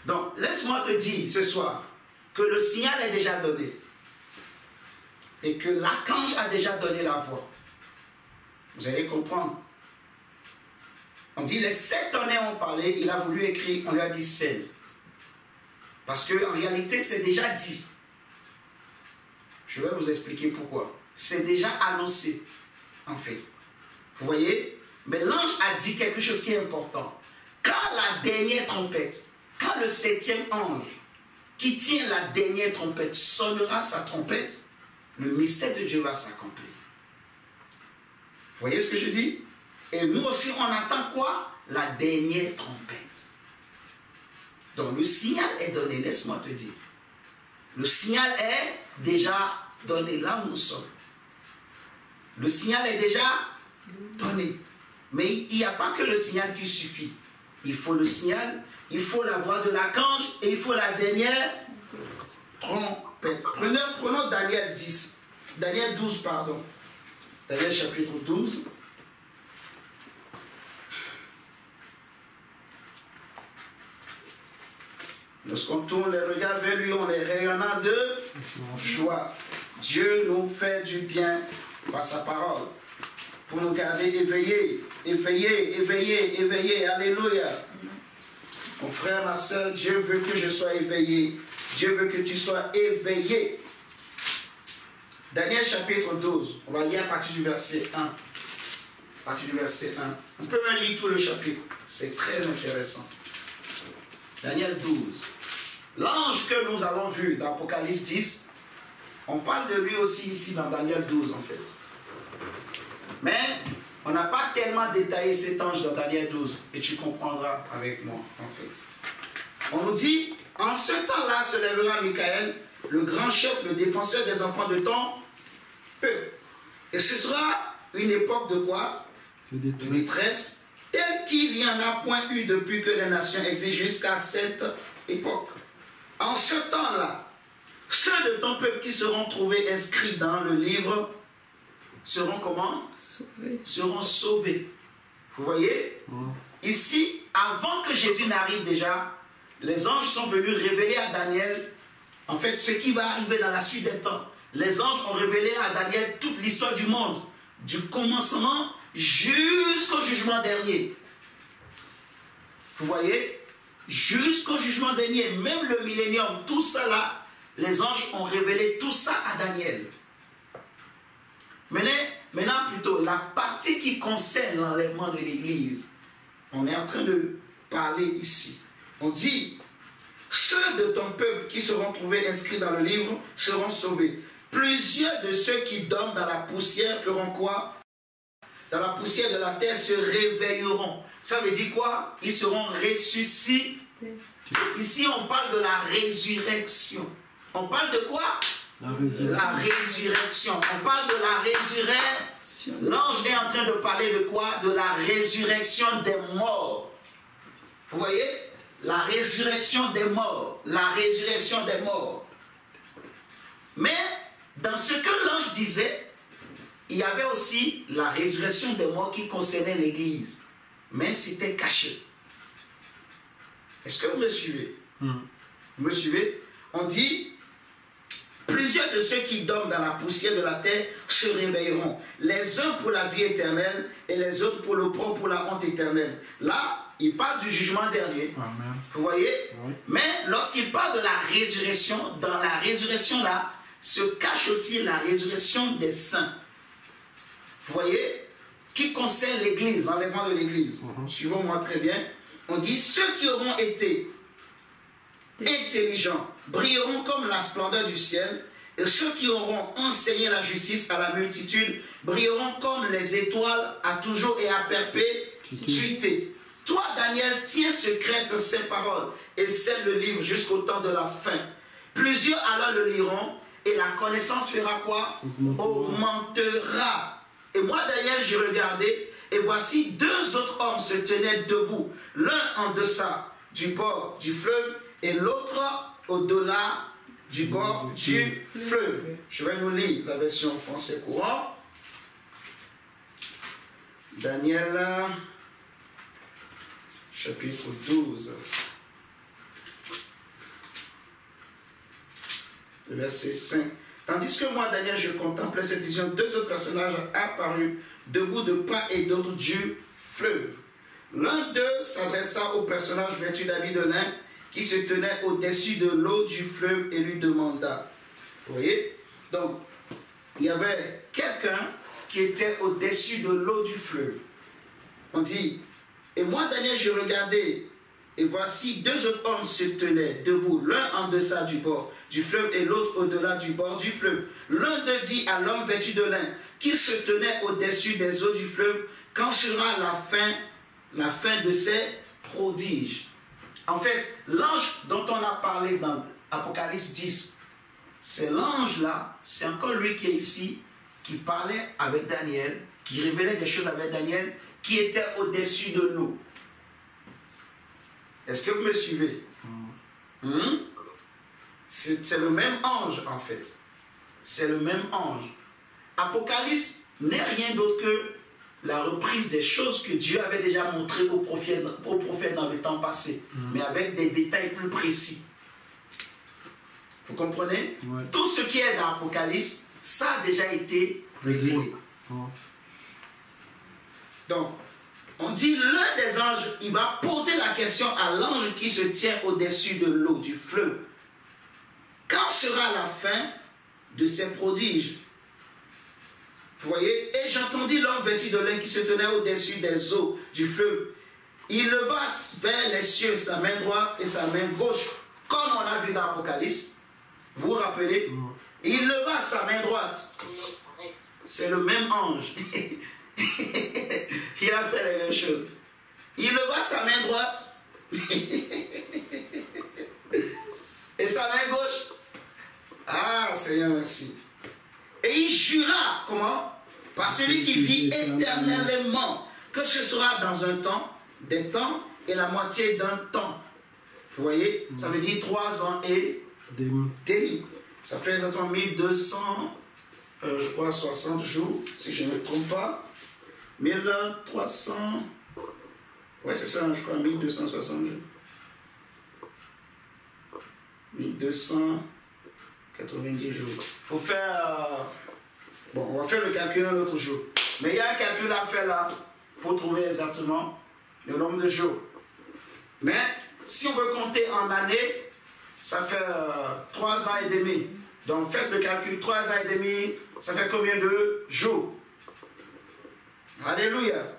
Donc, laisse-moi te dire ce soir que le signal est déjà donné et que l'archange a déjà donné la voix. Vous allez comprendre. On dit les 7 tonnerres ont parlé, il a voulu écrire, on lui a dit scelle. Parce qu'en réalité, c'est déjà dit. Je vais vous expliquer pourquoi. C'est déjà annoncé, en fait. Vous voyez? Mais l'ange a dit quelque chose qui est important. Quand la dernière trompette, quand le 7e ange qui tient la dernière trompette sonnera sa trompette, le mystère de Dieu va s'accomplir. Vous voyez ce que je dis? Et nous aussi, on attend quoi? La dernière trompette. Donc le signal est donné, laisse-moi te dire. Le signal est déjà donné là où nous sommes. Le signal est déjà donné. Mais il n'y a pas que le signal qui suffit. Il faut le signal, il faut la voix de l'archange et il faut la dernière trompette. Prenons Daniel 10. Daniel 12, pardon. Daniel chapitre 12. Lorsqu'on tourne les regards vers lui, on est rayonnant de joie. Dieu nous fait du bien par sa parole. Pour nous garder éveillés, éveillés, éveillés, éveillés. Alléluia. Mon frère, ma soeur, Dieu veut que je sois éveillé. Dieu veut que tu sois éveillé. Daniel chapitre 12. On va lire à partir du verset 1. À partir du verset 1. On peut même lire tout le chapitre. C'est très intéressant. Daniel 12. L'ange que nous avons vu dans Apocalypse 10, on parle de lui aussi ici dans Daniel 12 en fait. Mais on n'a pas tellement détaillé cet ange dans Daniel 12 et tu comprendras avec moi en fait. On nous dit, en ce temps-là se lèvera Michael, le grand chef, le défenseur des enfants de ton peuple. Et ce sera une époque de quoi? De détresse, telle qu'il n'y en a point eu depuis que les nations existent jusqu'à cette époque. En ce temps-là, ceux de ton peuple qui seront trouvés inscrits dans le livre seront comment? Sauvés. Seront sauvés. Vous voyez? Ici, avant que Jésus n'arrive déjà, les anges sont venus révéler à Daniel, en fait, ce qui va arriver dans la suite des temps. Les anges ont révélé à Daniel toute l'histoire du monde, du commencement jusqu'au jugement dernier. Vous voyez? Jusqu'au jugement dernier, même le millénium, tout ça là, les anges ont révélé tout ça à Daniel. Maintenant plutôt, la partie qui concerne l'enlèvement de l'Église, on est en train de parler ici. On dit, ceux de ton peuple qui seront trouvés inscrits dans le livre seront sauvés. Plusieurs de ceux qui dorment dans la poussière feront quoi? Dans la poussière de la terre se réveilleront. Ça veut dire quoi? Ils seront ressuscités. Ici, on parle de la résurrection. On parle de quoi? La résurrection. On parle de la résurrection. L'ange est en train de parler de quoi? De la résurrection des morts. Vous voyez? La résurrection des morts. La résurrection des morts. Mais, dans ce que l'ange disait, il y avait aussi la résurrection des morts qui concernait l'Église. Mais c'était caché. Est-ce que vous me suivez? Vous me suivez? On dit, plusieurs de ceux qui dorment dans la poussière de la terre se réveilleront. Les uns pour la vie éternelle et les autres pour l'opprobre, pour la honte éternelle. Là, il parle du jugement dernier. Amen. Vous voyez? Oui. Mais lorsqu'il parle de la résurrection, dans la résurrection là, se cache aussi la résurrection des saints. Vous voyez? Qui concerne l'Église, l'enlèvement de l'Église. Suivons-moi très bien. On dit, ceux qui auront été intelligents brilleront comme la splendeur du ciel, et ceux qui auront enseigné la justice à la multitude brilleront comme les étoiles à toujours et à perpétuité. Toi, Daniel tient secrètes ces paroles et scelle le livre jusqu'au temps de la fin. Plusieurs alors le liront et la connaissance fera quoi? Augmentera. Et moi, Daniel, j'ai regardé et voici deux autres hommes se tenaient debout, l'un en deçà du bord du fleuve et l'autre au-delà du bord du fleuve. Je vais nous lire la version français courant. Daniel, chapitre 12. Verset 5. Tandis que moi, Daniel, je contemplais cette vision, deux autres personnages apparus debout de part et d'autre du fleuve. L'un d'eux s'adressa au personnage vêtu d'habits de lin qui se tenait au-dessus de l'eau du fleuve et lui demanda. Vous voyez? Donc, il y avait quelqu'un qui était au-dessus de l'eau du fleuve. On dit, et moi, Daniel, je regardais, et voici deux autres hommes se tenaient debout, l'un en deçà du bord du fleuve et l'autre au-delà du bord du fleuve. L'un d'eux dit à l'homme vêtu de lin qui se tenait au-dessus des eaux du fleuve, quand sera la fin de ces prodiges? En fait, l'ange dont on a parlé dans Apocalypse 10, c'est l'ange-là, c'est encore lui qui est ici, qui parlait avec Daniel, qui révélait des choses avec Daniel, qui était au-dessus de nous. Est-ce que vous me suivez? C'est le même ange, en fait. C'est le même ange. Apocalypse n'est rien d'autre que la reprise des choses que Dieu avait déjà montrées aux prophètes dans le temps passé, mais avec des détails plus précis. Vous comprenez? Ouais. Tout ce qui est dans Apocalypse, ça a déjà été révélé. Donc, on dit l'un des anges, il va poser la question à l'ange qui se tient au-dessus de l'eau, du fleuve. Quand sera la fin de ces prodiges? Vous voyez? Et j'entendis l'homme vêtu de lin qui se tenait au-dessus des eaux du fleuve. Il leva vers les cieux sa main droite et sa main gauche, comme on a vu dans l'Apocalypse. Vous vous rappelez? Il leva sa main droite. C'est le même ange. Il a fait la même chose. Il leva sa main droite et sa main gauche. Ah, Seigneur, merci. Et il jura, comment? Par celui qui vit éternellement, que ce sera dans un temps, des temps et la moitié d'un temps. Vous voyez? Ça veut dire 3 ans et demi. Ça fait exactement 1200, je crois, 60 jours, si je ne me trompe pas. 1300, ouais, c'est ça, je crois, 1260 jours. 1290 jours. Il faut faire... bon, on va faire le calcul un autre jour. Mais il y a un calcul à faire là pour trouver exactement le nombre de jours. Mais si on veut compter en années, ça fait 3 ans et demi. Donc faites le calcul, 3 ans et demi, ça fait combien de jours? Alléluia.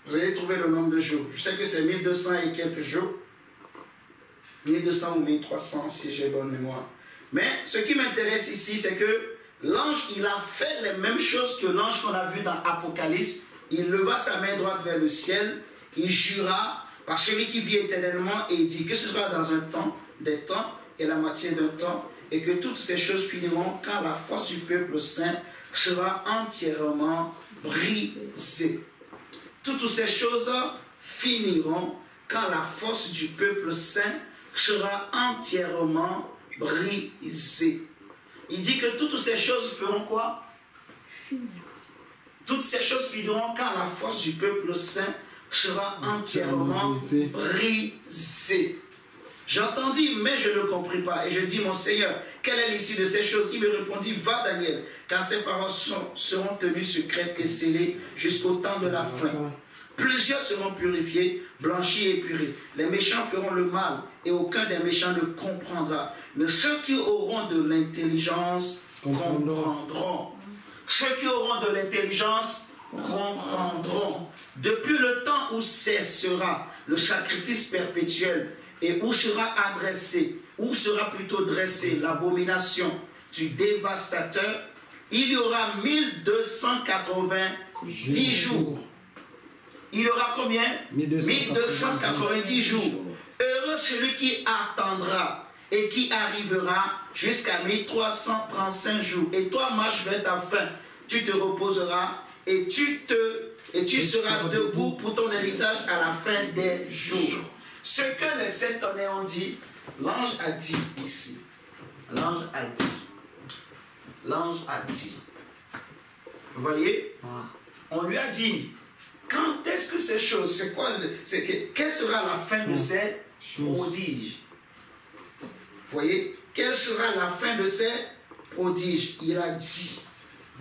Vous allez trouver le nombre de jours. Je sais que c'est 1200 et quelques jours. 1200 ou 1300 si j'ai bonne mémoire. Mais ce qui m'intéresse ici, c'est que l'ange, il a fait les mêmes choses que l'ange qu'on a vu dans Apocalypse. Il leva sa main droite vers le ciel. Il jura par celui qui vit éternellement et il dit que ce sera dans un temps, des temps et la moitié d'un temps, et que toutes ces choses finiront quand la force du peuple saint sera entièrement brisée. Toutes ces choses finiront quand la force du peuple saint sera entièrement brisée. Il dit que toutes ces choses feront quoi? Toutes ces choses finiront quand la force du peuple saint sera entièrement brisée. J'entendis, mais je ne compris pas. Et je dis, mon Seigneur, quelle est l'issue de ces choses? Il me répondit, va Daniel, car ces paroles seront tenues secrètes et scellées jusqu'au temps de la fin. Plusieurs seront purifiés, blanchis et purés. Les méchants feront le mal, et aucun des méchants ne comprendra. Mais ceux qui auront de l'intelligence comprendront. Ceux qui auront de l'intelligence comprendront. Depuis le temps où cessera le sacrifice perpétuel, et où sera plutôt dressée l'abomination du dévastateur, il y aura 1290 jours. il y aura combien? 1290 jours. Heureux celui qui attendra et qui arrivera jusqu'à 1335 jours. Et toi, marche vers ta fin. Tu te reposeras et tu seras debout pour ton héritage à la fin des jours. Ce que les 7 tonnerres ont dit, l'ange a dit ici. L'ange a dit. L'ange a dit. Vous voyez? On lui a dit, quand est-ce que ces choses, c'est quoi, quelle sera la fin de ces prodiges? Vous voyez? Quelle sera la fin de ces prodiges? Il a dit,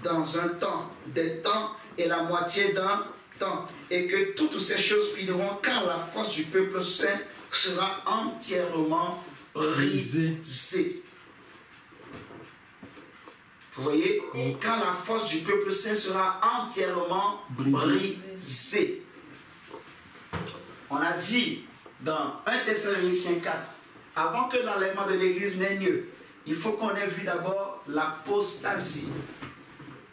dans un temps, des temps et la moitié d'un temps, et que toutes ces choses finiront quand la force du peuple saint sera entièrement brisée. Vous voyez, quand la force du peuple saint sera entièrement brisée. On a dit dans 1 Thessaloniciens 4, avant que l'enlèvement de l'église n'ait lieu, il faut qu'on ait vu d'abord l'apostasie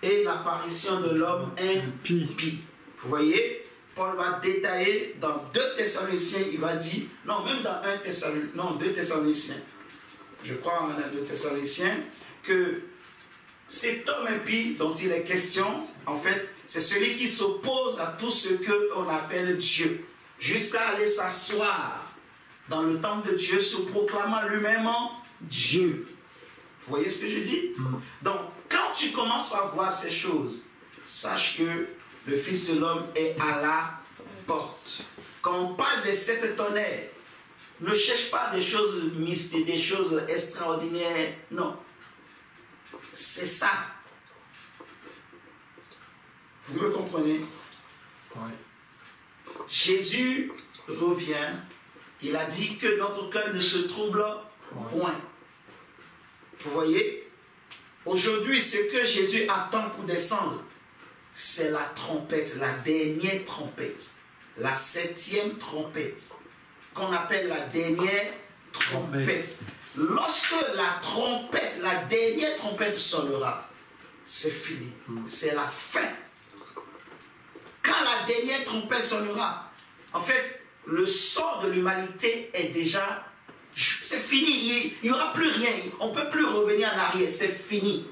et l'apparition de l'homme impie. Vous voyez, Paul va détailler dans 2 Thessaloniciens, il va dire, non, même dans 2 Thessaloniciens, je crois en 2 Thessaloniciens, que cet homme impie dont il est question, en fait, c'est celui qui s'oppose à tout ce qu'on appelle Dieu, jusqu'à aller s'asseoir dans le temple de Dieu, se proclamant lui-même Dieu. Vous voyez ce que je dis? Donc, quand tu commences à voir ces choses, sache que le Fils de l'homme est à la porte. Quand on parle des 7 tonnerres, ne cherche pas des choses mystiques, des choses extraordinaires. Non. C'est ça. Vous me comprenez? Oui. Jésus revient. Il a dit que notre cœur ne se trouble point. Vous voyez? Aujourd'hui, ce que Jésus attend pour descendre, c'est la trompette, la dernière trompette, la 7e trompette, qu'on appelle la dernière trompette. Lorsque la trompette, la dernière trompette sonnera, c'est fini, c'est la fin. Quand la dernière trompette sonnera, en fait, le sort de l'humanité est déjà, c'est fini, il n'y aura plus rien, on ne peut plus revenir en arrière, c'est fini.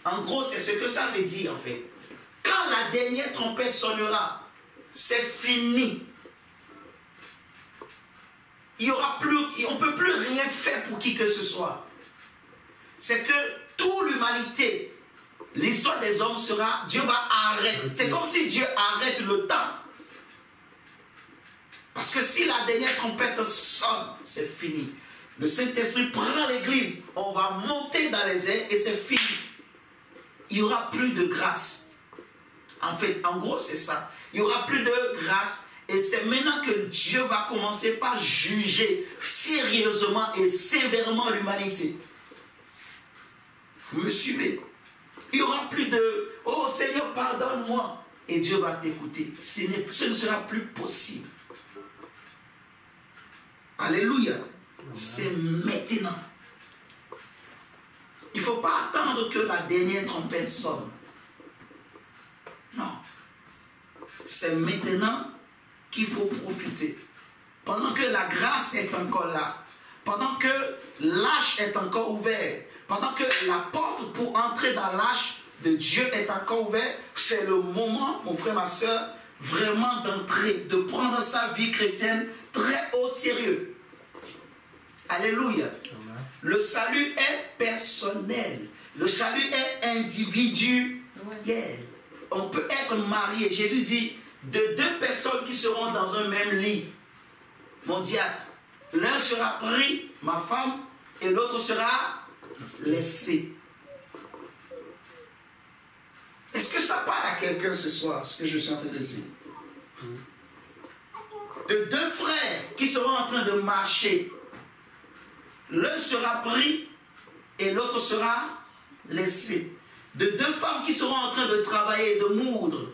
En gros, c'est ce que ça veut dire en fait. Quand la dernière trompette sonnera, c'est fini. Il y aura plus, on ne peut plus rien faire pour qui que ce soit. C'est que toute l'humanité, l'histoire des hommes sera, Dieu va arrêter. C'est comme si Dieu arrête le temps. Parce que si la dernière trompette sonne, c'est fini. Le Saint-Esprit prend l'église, on va monter dans les airs et c'est fini. Il n'y aura plus de grâce. En fait, en gros, c'est ça. Il n'y aura plus de grâce. Et c'est maintenant que Dieu va commencer par juger sérieusement et sévèrement l'humanité. Vous me suivez? Il n'y aura plus de « Oh Seigneur, pardonne-moi » et Dieu va t'écouter. Ce ne sera plus possible. Alléluia. C'est maintenant. Il ne faut pas attendre que la dernière trompette sonne. Non. C'est maintenant qu'il faut profiter. Pendant que la grâce est encore là, pendant que l'arche est encore ouverte, pendant que la porte pour entrer dans l'arche de Dieu est encore ouverte, c'est le moment, mon frère, ma soeur, vraiment d'entrer, de prendre sa vie chrétienne très au sérieux. Alléluia. Amen. Le salut est personnel. Le salut est individuel. On peut être marié. Jésus dit, de 2 personnes qui seront dans un même lit, mon diacre, l'un sera pris, ma femme, et l'autre sera laissé. Est-ce que ça parle à quelqu'un ce soir, ce que je suis en train de dire? De 2 frères qui seront en train de marcher, l'un sera pris et l'autre sera laissé. De 2 femmes qui seront en train de travailler, de moudre,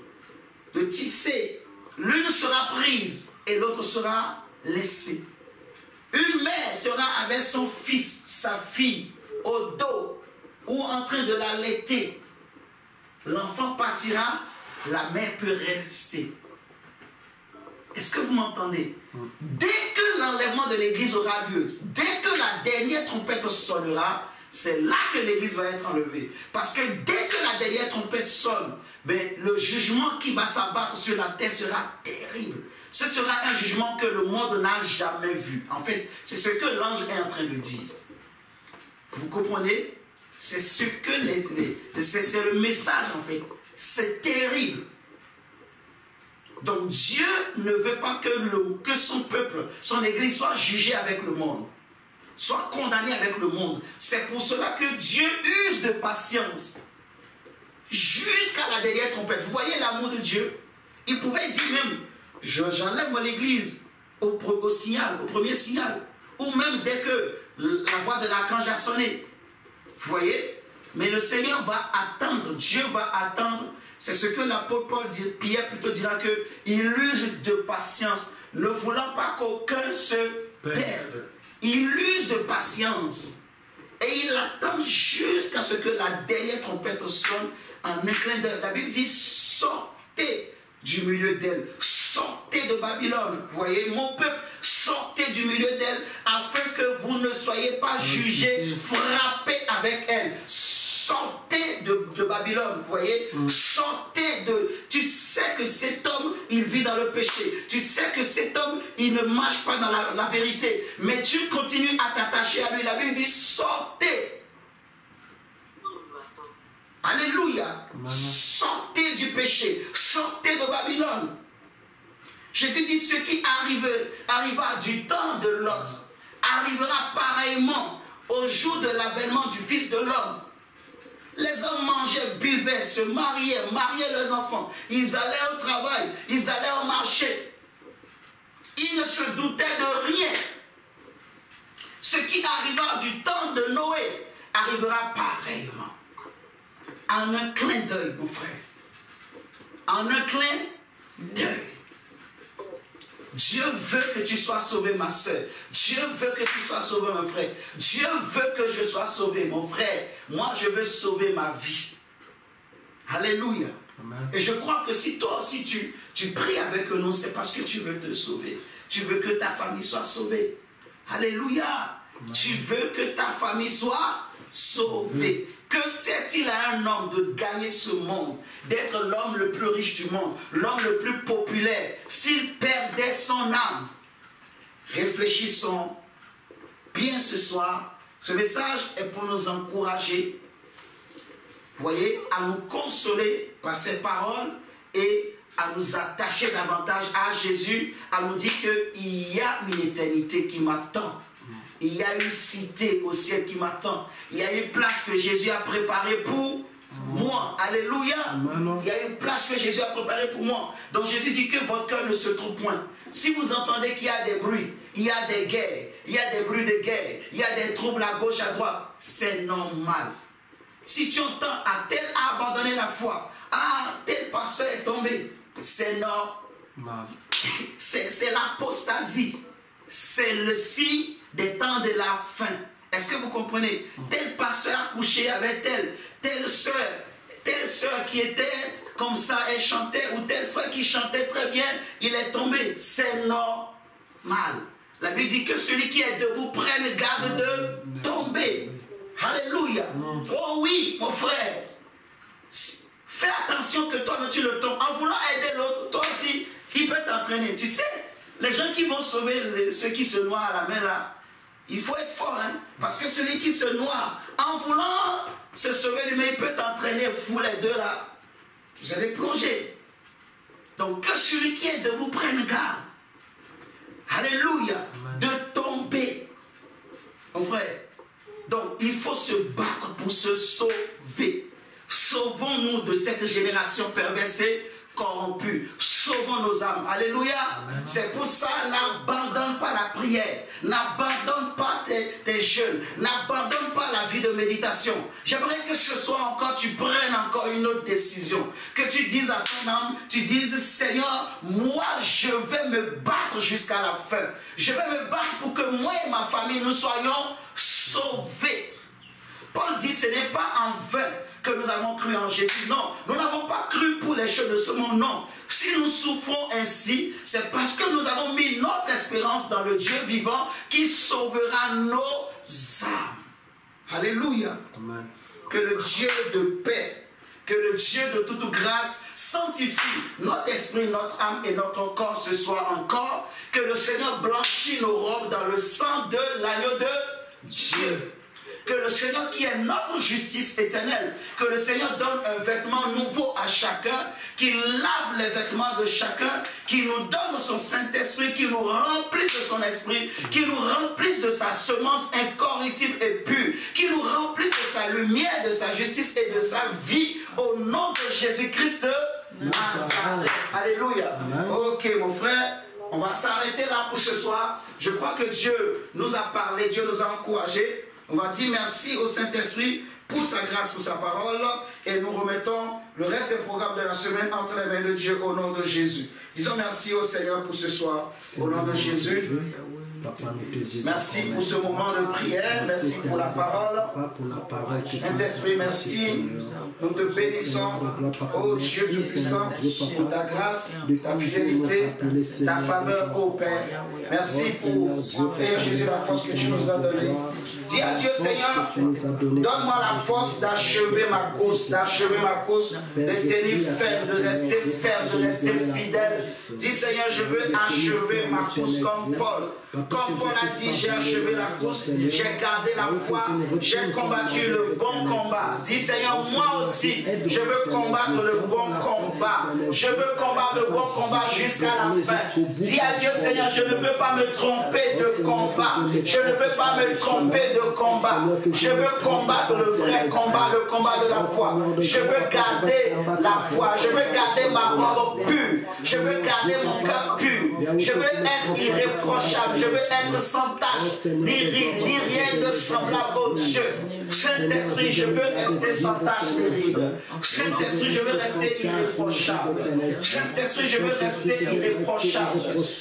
de tisser, l'une sera prise et l'autre sera laissée. Une mère sera avec son fils, sa fille, au dos ou en train de l'allaiter. L'enfant partira, la mère peut rester. Est-ce que vous m'entendez? Dès que l'enlèvement de l'église aura lieu, dès que la dernière trompette sonnera, c'est là que l'église va être enlevée. Parce que dès que la dernière trompette sonne, ben, le jugement qui va s'abattre sur la terre sera terrible. Ce sera un jugement que le monde n'a jamais vu. En fait, c'est ce que l'ange est en train de dire. Vous comprenez? C'est ce que c'est le message en fait. C'est terrible. Donc Dieu ne veut pas que son peuple, son église soit jugée avec le monde, soit condamnée avec le monde. C'est pour cela que Dieu use de patience jusqu'à la dernière trompette. Vous voyez l'amour de Dieu? Il pouvait dire même, j'enlève mon église au premier signal, ou même dès que la voix de l'archange a sonné. Vous voyez? Mais le Seigneur va attendre, Dieu va attendre. C'est ce que l'apôtre Paul dit, Pierre plutôt dira qu'il use de patience, ne voulant pas qu'aucun se perde. Il use de patience. Et il attend jusqu'à ce que la dernière trompette sonne en un clin d'œil. La Bible dit, sortez du milieu d'elle, sortez de Babylone. Vous voyez, mon peuple, sortez du milieu d'elle, afin que vous ne soyez pas jugés, frappés avec elle. Sortez de Babylone, vous voyez, sortez de... Tu sais que cet homme, il vit dans le péché. Tu sais que cet homme, il ne marche pas dans la vérité. Mais tu continues à t'attacher à lui. La Bible dit, sortez. Alléluia. Sortez du péché. Sortez de Babylone. Jésus dit, ce qui arriva du temps de Lot arrivera pareillement au jour de l'avènement du Fils de l'homme. Les hommes mangeaient, buvaient, se mariaient leurs enfants. Ils allaient au travail, ils allaient au marché. Ils ne se doutaient de rien. Ce qui arriva du temps de Noé arrivera pareillement. En un clin d'œil, mon frère. En un clin d'œil. Dieu veut que tu sois sauvé, ma soeur. Dieu veut que tu sois sauvé, mon frère. Dieu veut que je sois sauvé, mon frère. Moi, je veux sauver ma vie. Alléluia. Amen. Et je crois que si toi aussi tu pries avec nous, c'est parce que tu veux te sauver. Tu veux que ta famille soit sauvée. Alléluia. Amen. Tu veux que ta famille soit sauvée. Que sert-il à un homme de gagner ce monde, d'être l'homme le plus riche du monde, l'homme le plus populaire, s'il perdait son âme? Réfléchissons bien ce soir. Ce message est pour nous encourager, vous voyez, à nous consoler par ces paroles et à nous attacher davantage à Jésus, à nous dire qu'il y a une éternité qui m'attend. Il y a une cité au ciel qui m'attend. Il y a une place que Jésus a préparée pour moi. Alléluia. Il y a une place que Jésus a préparée pour moi. Donc Jésus dit que votre cœur ne se trouve point. Si vous entendez qu'il y a des bruits, il y a des guerres, il y a des bruits de guerre, il y a des troubles à gauche, à droite, c'est normal. Si tu entends, tel a abandonné la foi, tel pasteur est tombé, c'est normal. C'est l'apostasie. C'est le signe des temps de la fin. Est-ce que vous comprenez? Tel pasteur a couché avec telle sœur qui était comme ça, elle chantait, ou tel frère qui chantait très bien, il est tombé. C'est normal. La Bible dit que celui qui est debout prenne garde de tomber. Alléluia. Oh oui, mon frère. Fais attention que toi, tu le tombes. En voulant aider l'autre, toi aussi, il peut t'entraîner. Tu sais, les gens qui vont sauver ceux qui se noient à la mer là, il faut être fort, hein? Parce que celui qui se noie, en voulant se sauver lui-même, il peut t'entraîner, vous les deux là. Vous allez plonger. Donc que celui qui est debout prenne garde. Alléluia. De tomber. Mon frère. Donc il faut se battre pour se sauver. Sauvons-nous de cette génération perversée, corrompue. Sauvons nos âmes. Alléluia. C'est pour ça, n'abandonne pas la prière. N'abandonne pas tes jeûnes. N'abandonne pas la vie de méditation. J'aimerais que ce soir encore, tu prennes encore une autre décision. Que tu dises à ton âme, tu dises, Seigneur, moi je vais me battre jusqu'à la fin. Je vais me battre pour que moi et ma famille, nous soyons sauvés. Paul dit, ce n'est pas en vain que nous avons cru en Jésus. Non, nous n'avons pas cru pour les choses de ce monde, non. Si nous souffrons ainsi, c'est parce que nous avons mis notre espérance dans le Dieu vivant qui sauvera nos âmes. Alléluia. Amen. Que le Dieu de paix, que le Dieu de toute grâce sanctifie notre esprit, notre âme et notre corps ce soir encore. Que le Seigneur blanchit nos robes dans le sang de l'agneau de Dieu. Que le Seigneur qui est notre justice éternelle, que le Seigneur donne un vêtement nouveau à chacun, qu'il lave les vêtements de chacun, qu'il nous donne son Saint-Esprit, qu'il nous remplisse de son esprit, qu'il nous remplisse de sa semence incorruptible et pure, qu'il nous remplisse de sa lumière, de sa justice et de sa vie, au nom de Jésus-Christ de Nazareth. Alléluia. Ok mon frère, on va s'arrêter là pour ce soir. Je crois que Dieu nous a parlé, Dieu nous a encouragés. On va dire merci au Saint-Esprit pour sa grâce, pour sa parole. Et nous remettons le reste des programmes de la semaine entre les mains de Dieu au nom de Jésus. Disons merci au Seigneur pour ce soir, au nom de Jésus. Merci pour ce moment de prière, merci pour la parole. Saint-Esprit, merci. Nous te bénissons, ô Dieu Tout-Puissant, pour ta grâce, ta fidélité, ta faveur, ô Père. Merci pour, Seigneur Jésus, la force que tu nous as donnée. Dis à Dieu, Seigneur, donne-moi la force d'achever ma course, de tenir ferme, de rester fidèle. Dis, Seigneur, je veux achever ma course comme Paul. Comme Paul a dit, j'ai achevé la course, j'ai gardé la foi, j'ai combattu le bon combat. Dis Seigneur, moi aussi, je veux combattre le bon combat. Je veux combattre le bon combat jusqu'à la fin. Dis à Dieu, Seigneur, je ne veux pas me tromper de combat. Je ne veux pas me tromper de combat. Je veux combattre le vrai combat, le combat de la foi. Je veux garder la foi. Je veux garder ma robe pure. Je veux garder mon cœur pur. Je veux être irréprochable. Je veux être sans tache, ni ride, ni rien de semblable au Dieu. Saint-Esprit, je veux rester sans tache ni ride. Saint-Esprit, je veux rester irréprochable. Saint-Esprit, je veux rester irréprochable.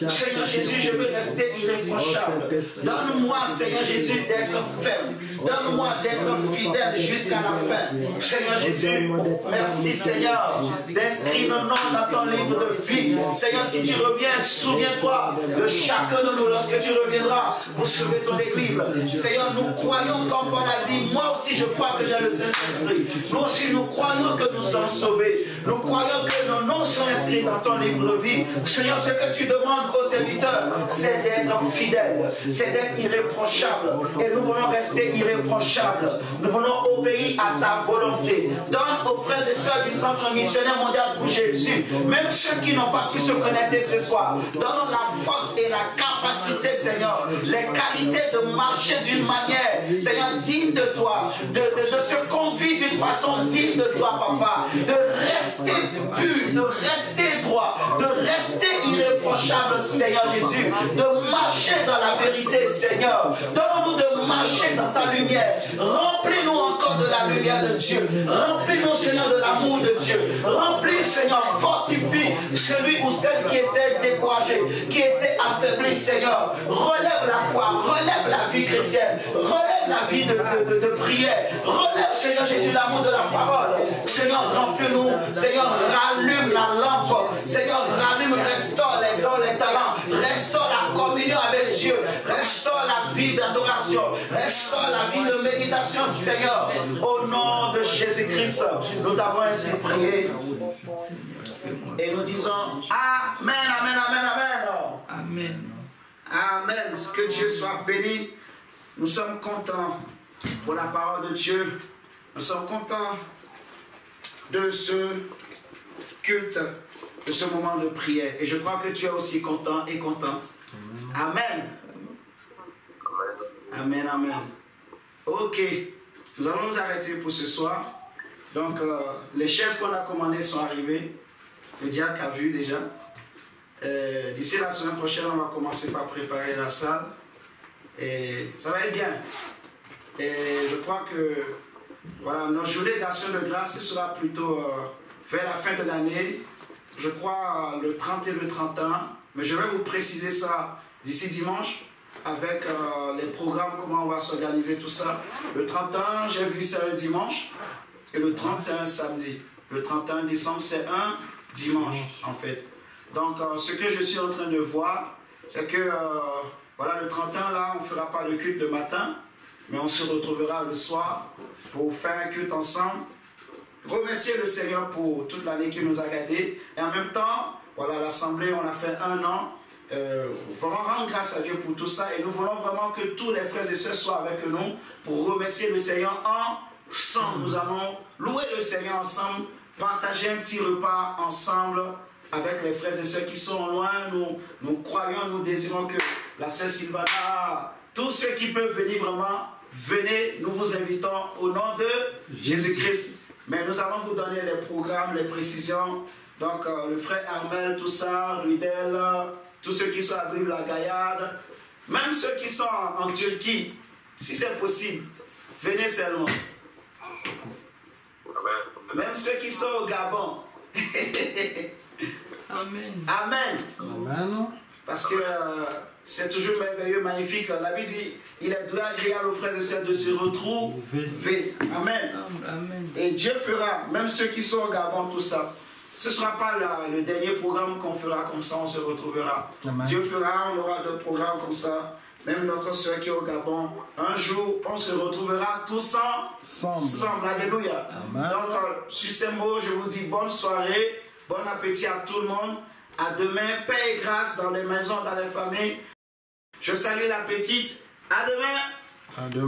Seigneur Jésus, je veux rester irréprochable. Donne-moi, Seigneur Jésus, d'être ferme. Donne-moi d'être fidèle jusqu'à la fin. Seigneur Jésus, merci Seigneur d'inscrire nos noms dans ton livre de vie. Seigneur, si tu reviens, souviens-toi de chacun de nous lorsque tu reviendras pour sauver ton église. Seigneur, nous croyons, comme Paul a dit, moi aussi je crois que j'ai le Saint-Esprit. Nous aussi nous croyons que nous sommes sauvés. Nous croyons que nos noms sont inscrits dans ton livre de vie. Seigneur, ce que tu demandes aux serviteurs, c'est d'être fidèle, c'est d'être irréprochable. Et nous voulons rester irréprochables. Nous voulons obéir à ta volonté. Donne aux frères et sœurs du Centre missionnaire mondial pour Jésus, même ceux qui n'ont pas pu se connecter ce soir, donne la force et la capacité, Seigneur, les qualités de marcher d'une manière, Seigneur, digne de toi, de se conduire d'une façon digne de toi, Papa, de rester pur, de rester droit, de rester irréprochable, Seigneur Jésus, de marcher dans la vérité, Seigneur. Donne-nous de marcher dans ta lumière. Remplis-nous encore de la lumière de Dieu. Remplis-nous, Seigneur, de l'amour de Dieu. Remplis, Seigneur, fortifie celui ou celle qui était découragé, qui était affaibli, Seigneur. Relève la foi, relève la vie chrétienne, relève la vie de prière. Relève, Seigneur Jésus, l'amour de la parole. Seigneur, remplis-nous. Seigneur, rallume la lampe. Seigneur, rallume, restaure les dons, les talents. Restaure la communion avec Dieu. Restaure la vie d'adoration. Restaure la vie de méditation, Seigneur. Au nom de Jésus-Christ, nous t'avons ainsi prié. Et nous disons Amen, Amen, Amen, Amen. Amen. Amen. Que Dieu soit béni. Nous sommes contents pour la parole de Dieu. Nous sommes contents de ce culte, de ce moment de prière. Et je crois que tu es aussi content et contente. Amen. Amen, amen. Ok. Nous allons nous arrêter pour ce soir. Donc, les chaises qu'on a commandées sont arrivées. Le diacre a vu déjà. D'ici la semaine prochaine, on va commencer par préparer la salle. Et ça va être bien. Et je crois que voilà, notre journée d'action de grâce, ce sera plutôt vers la fin de l'année. Je crois le 30 et le 31. Mais je vais vous préciser ça d'ici dimanche avec les programmes, comment on va s'organiser tout ça. Le 31, j'ai vu ça un dimanche. Et le 30, c'est un samedi. Le 31 décembre, c'est un dimanche, en fait. Donc, ce que je suis en train de voir, c'est que, voilà, le 31, là, on ne fera pas le culte le matin, mais on se retrouvera le soir pour faire un culte ensemble. Remercier le Seigneur pour toute l'année qu'il nous a gardés. Et en même temps, voilà, l'Assemblée, on a fait 1 an. Vraiment rendre grâce à Dieu pour tout ça. Et nous voulons vraiment que tous les frères et sœurs soient avec nous pour remercier le Seigneur ensemble. Nous allons louer le Seigneur ensemble, partager un petit repas ensemble avec les frères et sœurs qui sont loin. Nous croyons, nous désirons que la sœur Sylvana, tous ceux qui peuvent venir vraiment, venez, nous vous invitons au nom de Jésus-Christ. Mais nous allons vous donner les programmes, les précisions. Donc le frère Armel, tout ça, Rudel, tous ceux qui sont à Brive-la-Gaillarde, même ceux qui sont en Turquie, si c'est possible, venez seulement. Même ceux qui sont au Gabon. Amen. Amen. Amen. Parce que c'est toujours merveilleux, magnifique. La Bible dit, il est doux et agréable aux frères et sœurs de se retrouver. Amen. Amen. Et Dieu fera, même ceux qui sont au Gabon, tout ça. Ce ne sera pas le dernier programme qu'on fera comme ça, on se retrouvera. Amen. Dieu fera, on aura d'autres programmes comme ça. Même notre soeur qui est au Gabon, un jour, on se retrouvera tous ensemble. Alléluia. Amen. Donc, sur ces mots, je vous dis bonne soirée, bon appétit à tout le monde. À demain, paix et grâce dans les maisons, dans les familles. Je salue la petite. À demain. À demain.